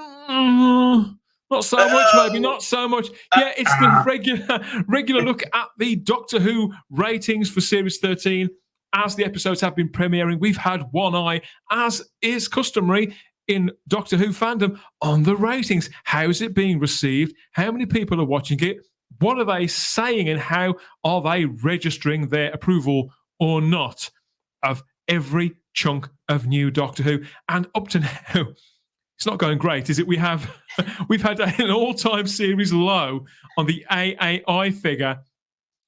Not so much, maybe not so much. Yeah, it's the regular look at the Doctor Who ratings for Series 13 as the episodes have been premiering. We've had one eye, as is customary in Doctor Who fandom, on the ratings. How is it being received? How many people are watching it? What are they saying, and how are they registering their approval or not of every chunk of new Doctor Who? And up to now, it's not going great, is it? We've had an all-time series low on the AAI figure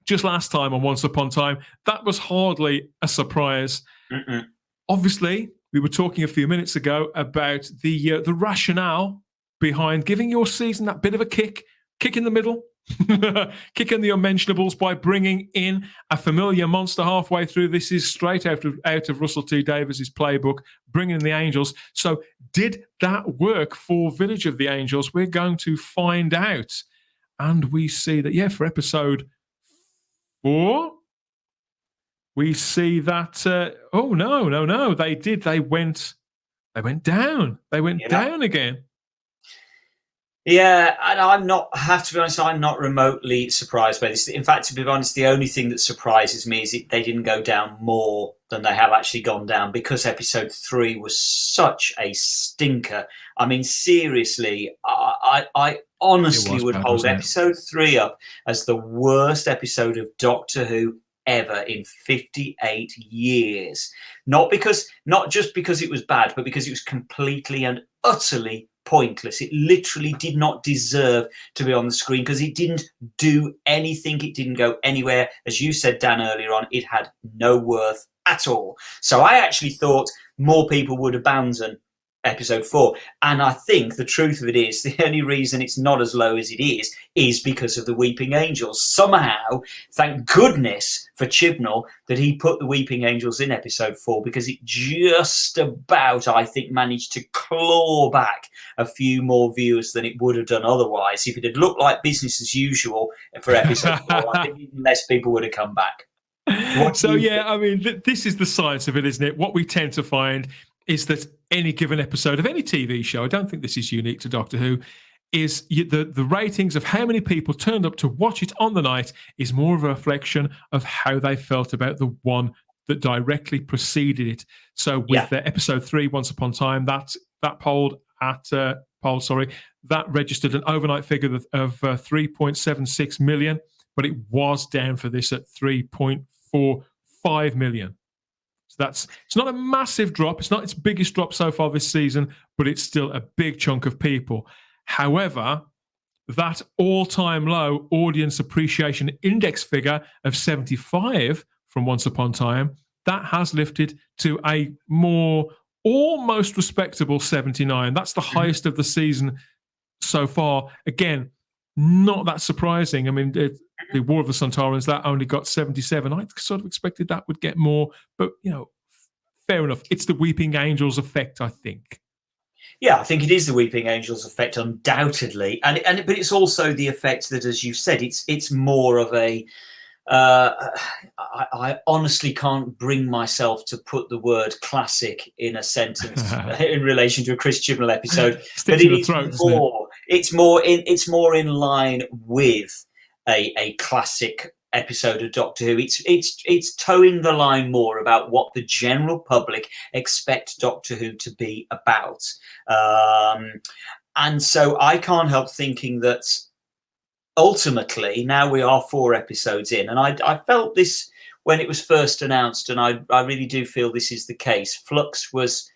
just last time on Once Upon a Time. That was hardly a surprise. Mm-mm. Obviously, we were talking a few minutes ago about the rationale behind giving your season that bit of a kick in the middle, kicking the unmentionables by bringing in a familiar monster halfway through. This is straight out of Russell T Davies' playbook, bringing in the Angels. So did that work for Village of the Angels? We're going to find out. And we see that, for episode 4, we see that, no, they did. They went down. They went down again. Yeah, and I'm not remotely surprised by this. In fact, to be honest, the only thing that surprises me is they didn't go down more than they have actually gone down, because episode 3 was such a stinker. I mean, seriously, I honestly would hold episode 3 up as the worst episode of Doctor Who ever in 58 years. Not just because it was bad, but because it was completely and utterly pointless. It literally did not deserve to be on the screen because it didn't do anything. It didn't go anywhere. As you said, Dan, earlier on, it had no worth at all. So I actually thought more people would abandon episode 4. And I think the truth of it is, the only reason it's not as low as it is because of the Weeping Angels. Somehow, thank goodness for Chibnall that he put the Weeping Angels in episode 4, because it just about, I think, managed to claw back a few more viewers than it would have done otherwise. If it had looked like business as usual for episode 4, I think even less people would have come back. So, I mean, this is the science of it, isn't it? What we tend to find is that any given episode of any TV show, I don't think this is unique to Doctor Who, is the ratings of how many people turned up to watch it on the night is more of a reflection of how they felt about the one that directly preceded it. So with episode 3, Once Upon a Time, that registered an overnight figure of 3.76 million, but it was down for this at 3.45 million. So It's not a massive drop. It's not its biggest drop so far this season, but it's still a big chunk of people. However, that all-time low audience appreciation index figure of 75 from Once Upon a Time, that has lifted to a more almost respectable 79. That's the highest of the season so far. Again, not that surprising. I mean, the War of the Sontarans, that only got 77. I sort of expected that would get more, but, fair enough. It's the Weeping Angels effect, I think. Yeah, I think it is the Weeping Angels effect, undoubtedly, but it's also the effect that, as you said, it's more of a. I honestly can't bring myself to put the word classic in a sentence in relation to a Chris Chibnall episode, but it's more in line with a classic episode of Doctor Who. It's towing the line more about what the general public expect Doctor Who to be about, and so I can't help thinking that ultimately now we are 4 episodes in, and I felt this when it was first announced, and I really do feel this is the case. Flux was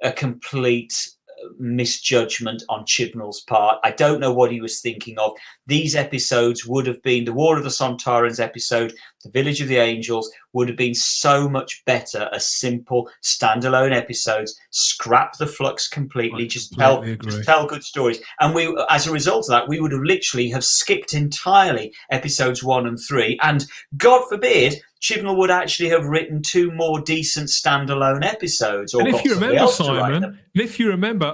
a complete misjudgment on Chibnall's part. I don't know what he was thinking of. These episodes would have been the War of the Sontarans episode, the Village of the Angels would have been so much better as simple standalone episodes. Scrap the Flux completely, just tell good stories. And we, as a result of that, we would have literally have skipped entirely episodes 1 and 3. And God forbid, Chibnall would actually have written 2 more decent standalone episodes. Or and if you remember, Simon,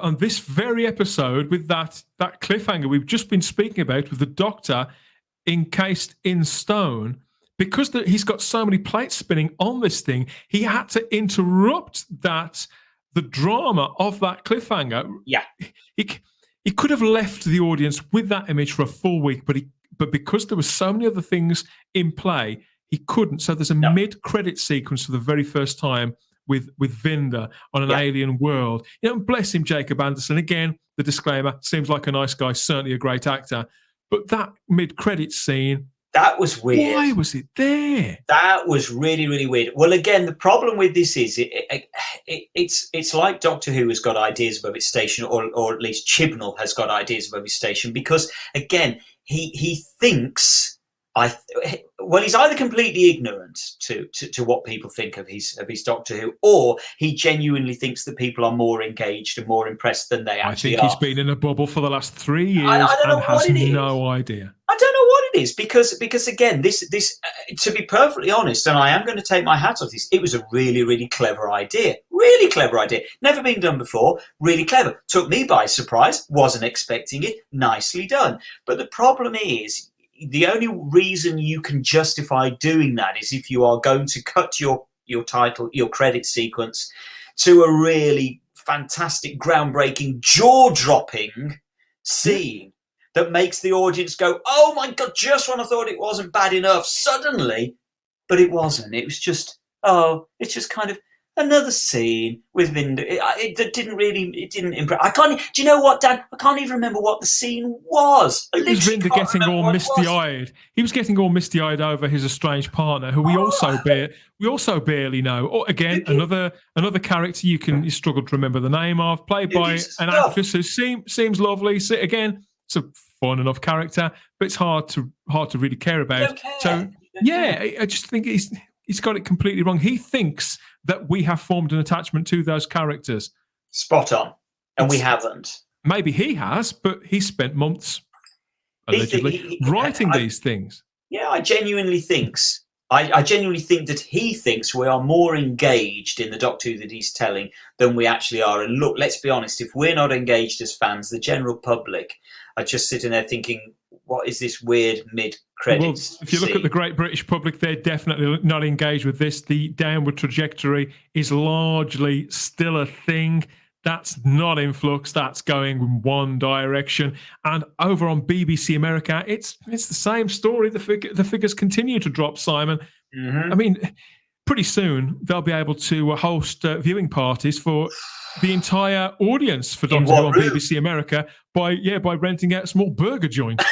on this very episode with that cliffhanger we've just been speaking about with the Doctor encased in stone, because he's got so many plates spinning on this thing, he had to interrupt the drama of that cliffhanger. Yeah. He could have left the audience with that image for a full week, but because there were so many other things in play, he couldn't. So there's a mid-credit sequence for the very first time with Vinda on an alien world. Bless him, Jacob Anderson. Again, the disclaimer, seems like a nice guy, certainly a great actor. But that mid-credit scene, that was weird. Why was it there? That was really, really weird. Well, again, the problem with this is it's like Doctor Who has got ideas above its station, or at least Chibnall has got ideas above his station, because, again, he thinks... he's either completely ignorant to what people think of his Doctor Who, or he genuinely thinks that people are more engaged and more impressed than they actually are. I think he's been in a bubble for the last 3 years and has no idea. I don't know what it is, because again, this to be perfectly honest, and I am going to take my hat off this, it was a really, really clever idea. Really clever idea. Never been done before. Really clever. Took me by surprise. Wasn't expecting it. Nicely done. But the problem is, the only reason you can justify doing that is if you are going to cut your title, your credit sequence, to a really fantastic, groundbreaking, jaw-dropping scene that makes the audience go, "Oh my God, just when I thought it wasn't bad enough, suddenly," but it wasn't. It was just, it's just kind of another scene with Vinda. It didn't impress. Do you know what, Dan? I can't even remember what the scene was. It was Vinda getting all misty-eyed. He was getting all misty-eyed over his estranged partner, who we also barely know. Or again, another character you struggle to remember the name of, played by an actress who seems lovely. So again, it's a fun enough character, but it's hard to really care about. So I just think he's got it completely wrong. He thinks that we have formed an attachment to those characters. Spot on. And we haven't. Maybe he has, but he spent months, allegedly, writing these things. Yeah, I genuinely think that he thinks we are more engaged in the Doctor Who that he's telling than we actually are. And look, let's be honest, if we're not engaged as fans, the general public are just sitting there thinking, what is this weird mid-credits Well, if you look at the great British public, they're definitely not engaged with this. The downward trajectory is largely still a thing. That's not in flux. That's going in one direction. And over on BBC America, it's the same story. The figures continue to drop, Simon. Mm-hmm. I mean, pretty soon they'll be able to host viewing parties for the entire audience for Doctor Who on BBC America by renting out a small burger joint.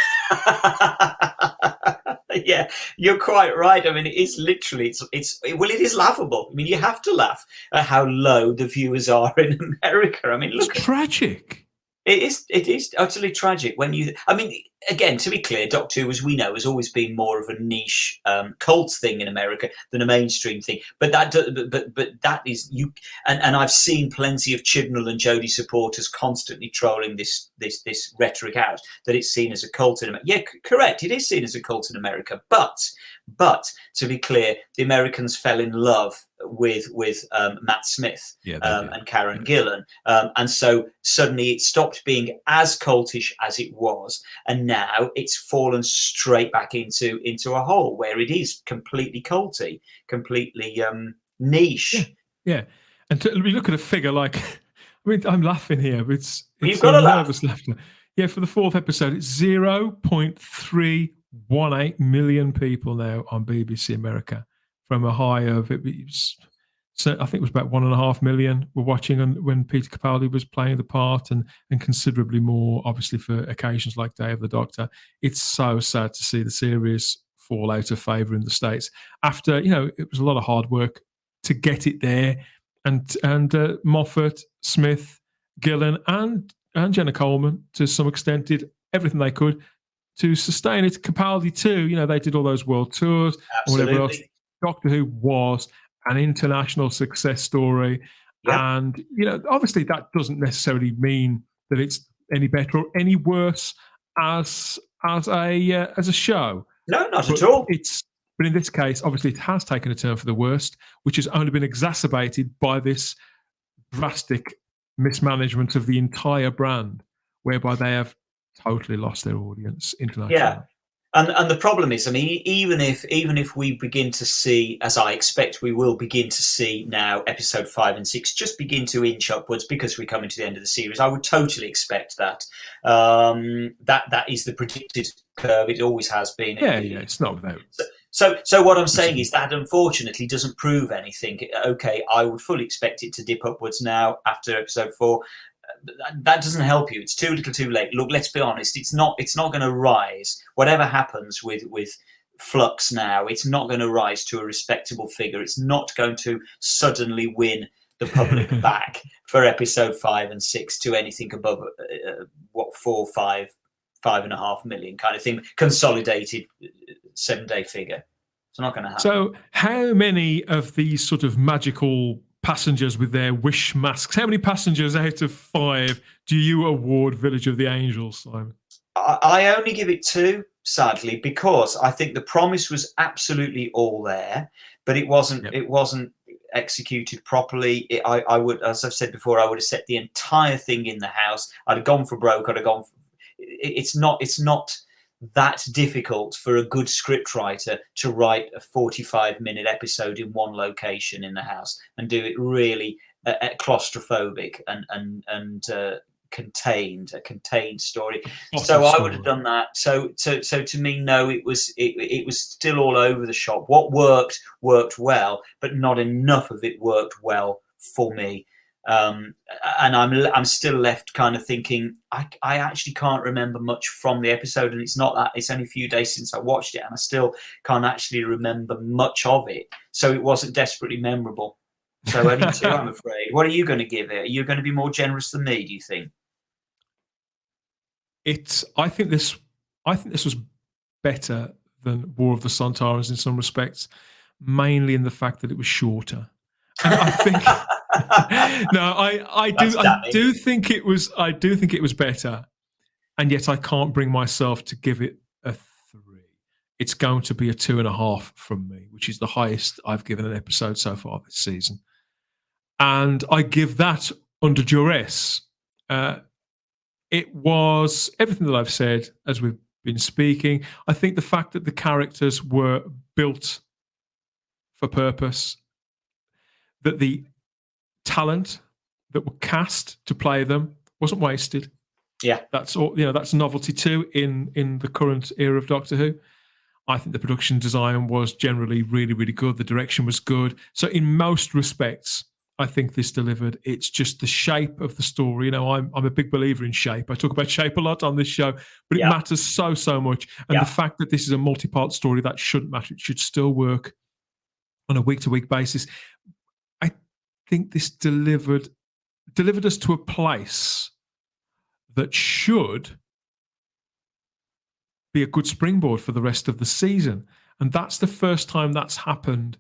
Yeah, you're quite right. I mean, it is literally, it is laughable. I mean, you have to laugh at how low the viewers are in America. I mean, look, it's tragic. It is utterly tragic when you. I mean, again, to be clear, Doctor Who, as we know, has always been more of a niche cult thing in America than a mainstream thing. But that is you. And I've seen plenty of Chibnall and Jodie supporters constantly trolling this rhetoric out that it's seen as a cult in America. Yeah, correct. It is seen as a cult in America, but to be clear, the Americans fell in love with Matt Smith and Karen Gillan, and so suddenly it stopped being as cultish as it was, and now it's fallen straight back into a hole where it is completely culty, completely niche. Yeah. And we look at a figure like, I mean, I'm laughing here, but it's you've got to nervous laughter. Yeah, for the 4th episode, it's 0.318 million people now on BBC America, from a high of so I think it was about 1.5 million were watching when Peter Capaldi was playing the part, and considerably more, obviously, for occasions like Day of the Doctor. It's so sad to see the series fall out of favour in the States after, it was a lot of hard work to get it there, and Moffat, Smith, Gillan, and Jenna Coleman, to some extent, did everything they could to sustain it. Capaldi too, they did all those world tours. Absolutely. Or whatever else. Doctor Who was an international success story. Yep. And, obviously that doesn't necessarily mean that it's any better or any worse as a show. No, not at all. But in this case, obviously it has taken a turn for the worst, which has only been exacerbated by this drastic mismanagement of the entire brand, whereby they have totally lost their audience internationally. Yeah. And the problem is, I mean, even if we begin to see, as I expect we will begin to see now, episode 5 and 6 just begin to inch upwards because we're coming to the end of the series, I would totally expect that. That is the predicted curve. It always has been. Yeah, it's not without. So what I'm saying is that unfortunately doesn't prove anything. Okay, I would fully expect it to dip upwards now after episode 4. That doesn't help you. It's too little, too late. Look, let's be honest. It's not going to rise. Whatever happens with Flux now, it's not going to rise to a respectable figure. It's not going to suddenly win the public back for episode 5 and 6 to anything above 5.5 million kind of thing. Consolidated 7-day figure. It's not going to happen. So, how many of these sort of magical passengers with their wish masks, how many passengers out of 5 do you award Village of the Angels, Simon? I only give it 2, sadly, because I think the promise was absolutely all there, but it wasn't. Yep. It wasn't executed properly. I would, as I've said before, I would have set the entire thing in the house. I'd have gone for broke. I'd have gone. It's not that difficult for a good scriptwriter to write a 45-minute episode in one location in the house and do it really claustrophobic and contained, a contained story. So I would have done that. So to me, no, it was still all over the shop. What worked well, but not enough of it worked well for me. And I'm still left kind of thinking I actually can't remember much from the episode, and it's not that it's only a few days since I watched it, and I still can't actually remember much of it. So it wasn't desperately memorable. So only 2, I'm afraid. What are you going to give it? Are you going to be more generous than me, do you think? I think this was better than War of the Sontarans in some respects, mainly in the fact that it was shorter. And I think no, I do think it was better, and yet I can't bring myself to give it a 3. It's going to be a 2.5 from me, which is the highest I've given an episode so far this season, and I give that under duress. It was everything that I've said as we've been speaking. I think the fact that the characters were built for purpose, that the talent that were cast to play them wasn't wasted. Yeah, that's all. That's novelty too in the current era of Doctor Who. I think the production design was generally really, really good. The direction was good. So in most respects, I think this delivered. It's just the shape of the story. You know, I'm a big believer in shape. I talk about shape a lot on this show, but it matters so much. And the fact that this is a multi-part story, that shouldn't matter. It should still work on a week-to-week basis. I think this delivered us to a place that should be a good springboard for the rest of the season. And that's the first time that's happened,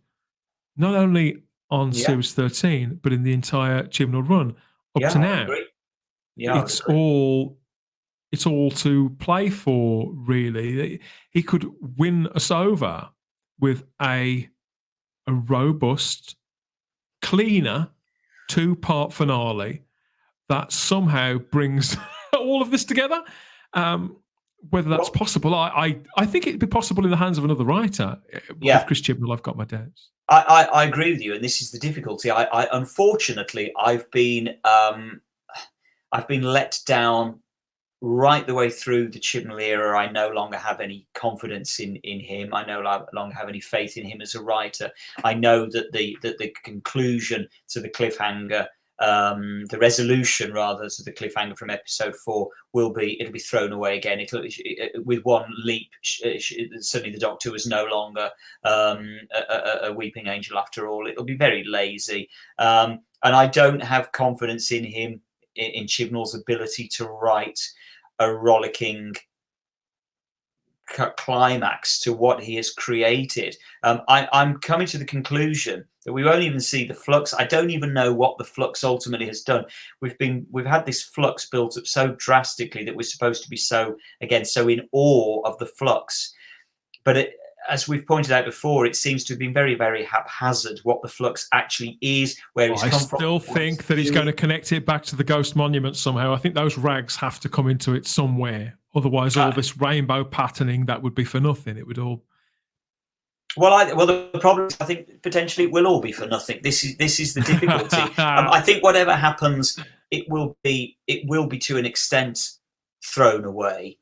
not only on Series 13, but in the entire Chibnall run up to now. It's all to play for, really. He could win us over with a robust, cleaner 2-part finale that somehow brings all of this together. Whether that's possible, I think it'd be possible in the hands of another writer. With Chris Chibnall, I've got my doubts. I agree with you, and this is the difficulty. I unfortunately, I've been let down right the way through the Chibnall era. I no longer have any confidence in him. I no longer have any faith in him as a writer. I know that the conclusion to the cliffhanger, the resolution rather to the cliffhanger from episode 4 it'll be thrown away again. With one leap, suddenly the Doctor was no longer a weeping angel after all. It'll be very lazy, and I don't have confidence in him, in Chibnall's ability to write a rollicking climax to what he has created. I'm coming to the conclusion that we won't even see the flux. I don't even know what the flux ultimately has done. We've had this flux built up so drastically that we're supposed to be so in awe of the flux, but as we've pointed out before, it seems to have been very, very haphazard what the flux actually is, where it's come from. I still think that he's going to connect it back to the Ghost Monument somehow. I think those rags have to come into it somewhere. Otherwise, all this rainbow patterning, that would be for nothing. It would all... Well, the problem is, I think potentially it will all be for nothing. This is the difficulty. I think whatever happens, it will be to an extent thrown away.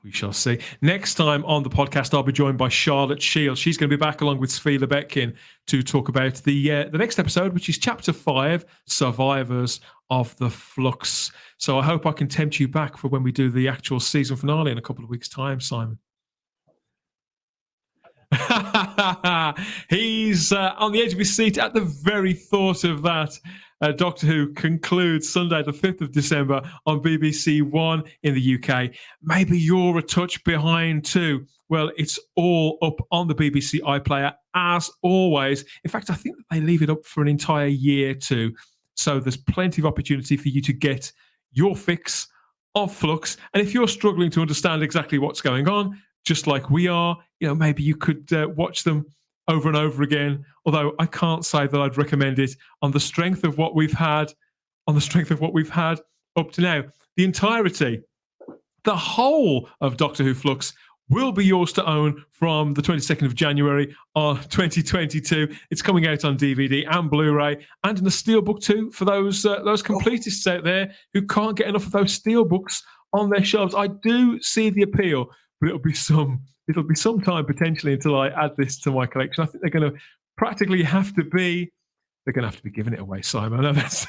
We shall see. Next time on the podcast, I'll be joined by Charlotte Shields. She's going to be back along with Svi Lebetkin to talk about the next episode, which is Chapter 5, Survivors of the Flux. So I hope I can tempt you back for when we do the actual season finale in a couple of weeks' time, Simon. He's on the edge of his seat at the very thought of that. Doctor Who concludes Sunday the 5th of December on BBC One in the UK. Maybe you're a touch behind too. Well, it's all up on the BBC iPlayer as always. In fact, I think that they leave it up for an entire year too. So there's plenty of opportunity for you to get your fix of Flux. And if you're struggling to understand exactly what's going on, just like we are, maybe you could watch them over and over again, although I can't say that I'd recommend it on the strength of what we've had up to now. The entirety, the whole of Doctor Who Flux will be yours to own from the 22nd of January of 2022. It's coming out on DVD and Blu-ray and in a steelbook too for those completists out there who can't get enough of those steelbooks on their shelves. I do see the appeal, but it'll be some time potentially until I add this to my collection. I think they're going to practically have to be giving it away, Simon. I know that's...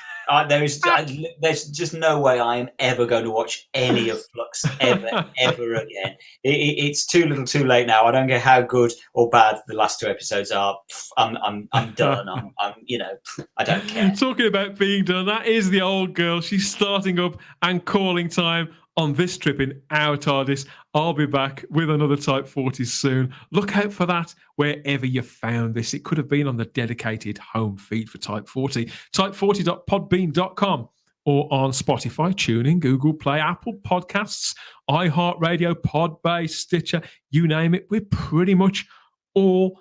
There's just no way I am ever going to watch any of Flux ever again. It's too little, too late now. I don't care how good or bad the last 2 episodes are. I'm done. I don't care. Talking about being done, that is the old girl. She's starting up and calling time on this trip in our TARDIS. I'll be back with another Type 40 soon. Look out for that wherever you found this. It could have been on the dedicated home feed for Type 40, type40.podbean.com, or on Spotify, TuneIn, Google Play, Apple Podcasts, iHeart Radio, Podbay, Stitcher, you name it. We're pretty much all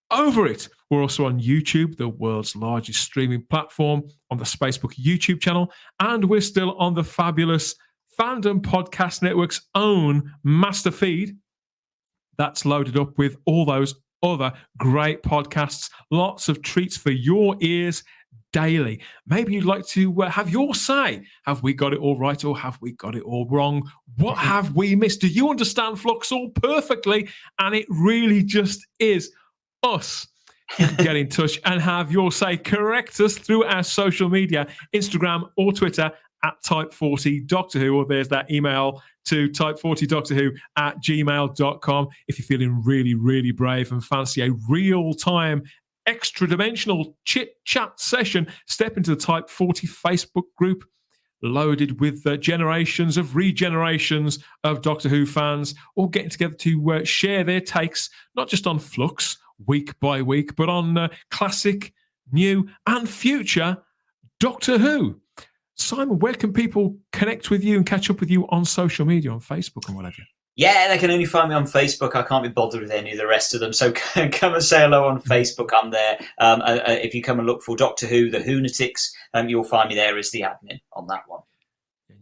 over it. We're also on YouTube, the world's largest streaming platform, on the Spacebook YouTube channel, and we're still on the fabulous Fandom Podcast Network's own master feed that's loaded up with all those other great podcasts. Lots of treats for your ears daily. Maybe you'd like to have your say. Have we got it all right or have we got it all wrong? What have we missed? Do you understand Flux all perfectly? And it really just is us. You can get in touch and have your say. Correct us through our social media, Instagram or Twitter at Type40 Doctor Who, or there's that email to type40doctorwho@gmail.com. If you're feeling really, really brave and fancy a real-time, extra-dimensional chit-chat session, step into the Type 40 Facebook group, loaded with generations of regenerations of Doctor Who fans, all getting together to share their takes, not just on Flux week by week, but on classic, new, and future Doctor Who. Simon, where can people connect with you and catch up with you on social media, on Facebook and whatever? Yeah, they can only find me on Facebook. I can't be bothered with any of the rest of them. So come and say hello on Facebook. I'm there. If you come and look for Doctor Who, the Whonatics, you'll find me there as the admin on that one.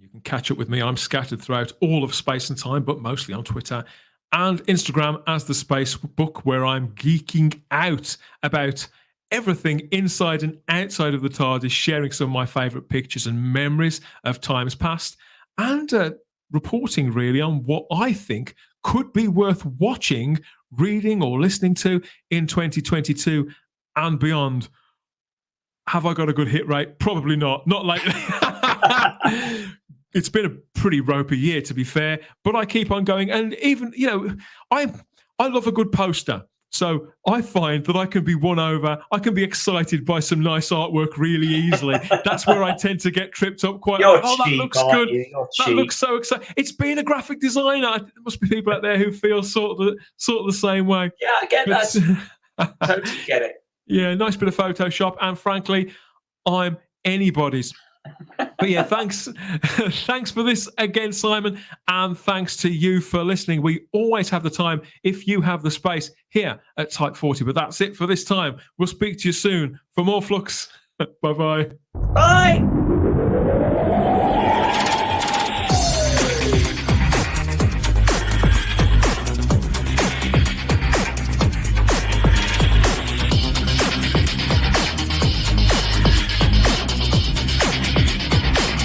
You can catch up with me. I'm scattered throughout all of space and time, but mostly on Twitter and Instagram as the Space Book, where I'm geeking out about everything inside and outside of the TARDIS, sharing some of my favourite pictures and memories of times past, and reporting really on what I think could be worth watching, reading, or listening to in 2022 and beyond. Have I got a good hit rate? Probably not. Not lately. It's been a pretty ropey year, to be fair, but I keep on going. And even, I love a good poster. So I find that I can be won over. I can be excited by some nice artwork really easily. That's where I tend to get tripped up quite. You're that cheap, looks good. That looks so exciting. It's being a graphic designer. There must be people out there who feel sort of the same way. Yeah, I get that. Totally get it. Yeah, nice bit of Photoshop. And frankly, I'm anybody's. But yeah, thanks for this again, Simon, and thanks to you for listening. We always have the time if you have the space here at Type 40, but that's it for this time. We'll speak to you soon for more Flux. Bye-bye. Bye.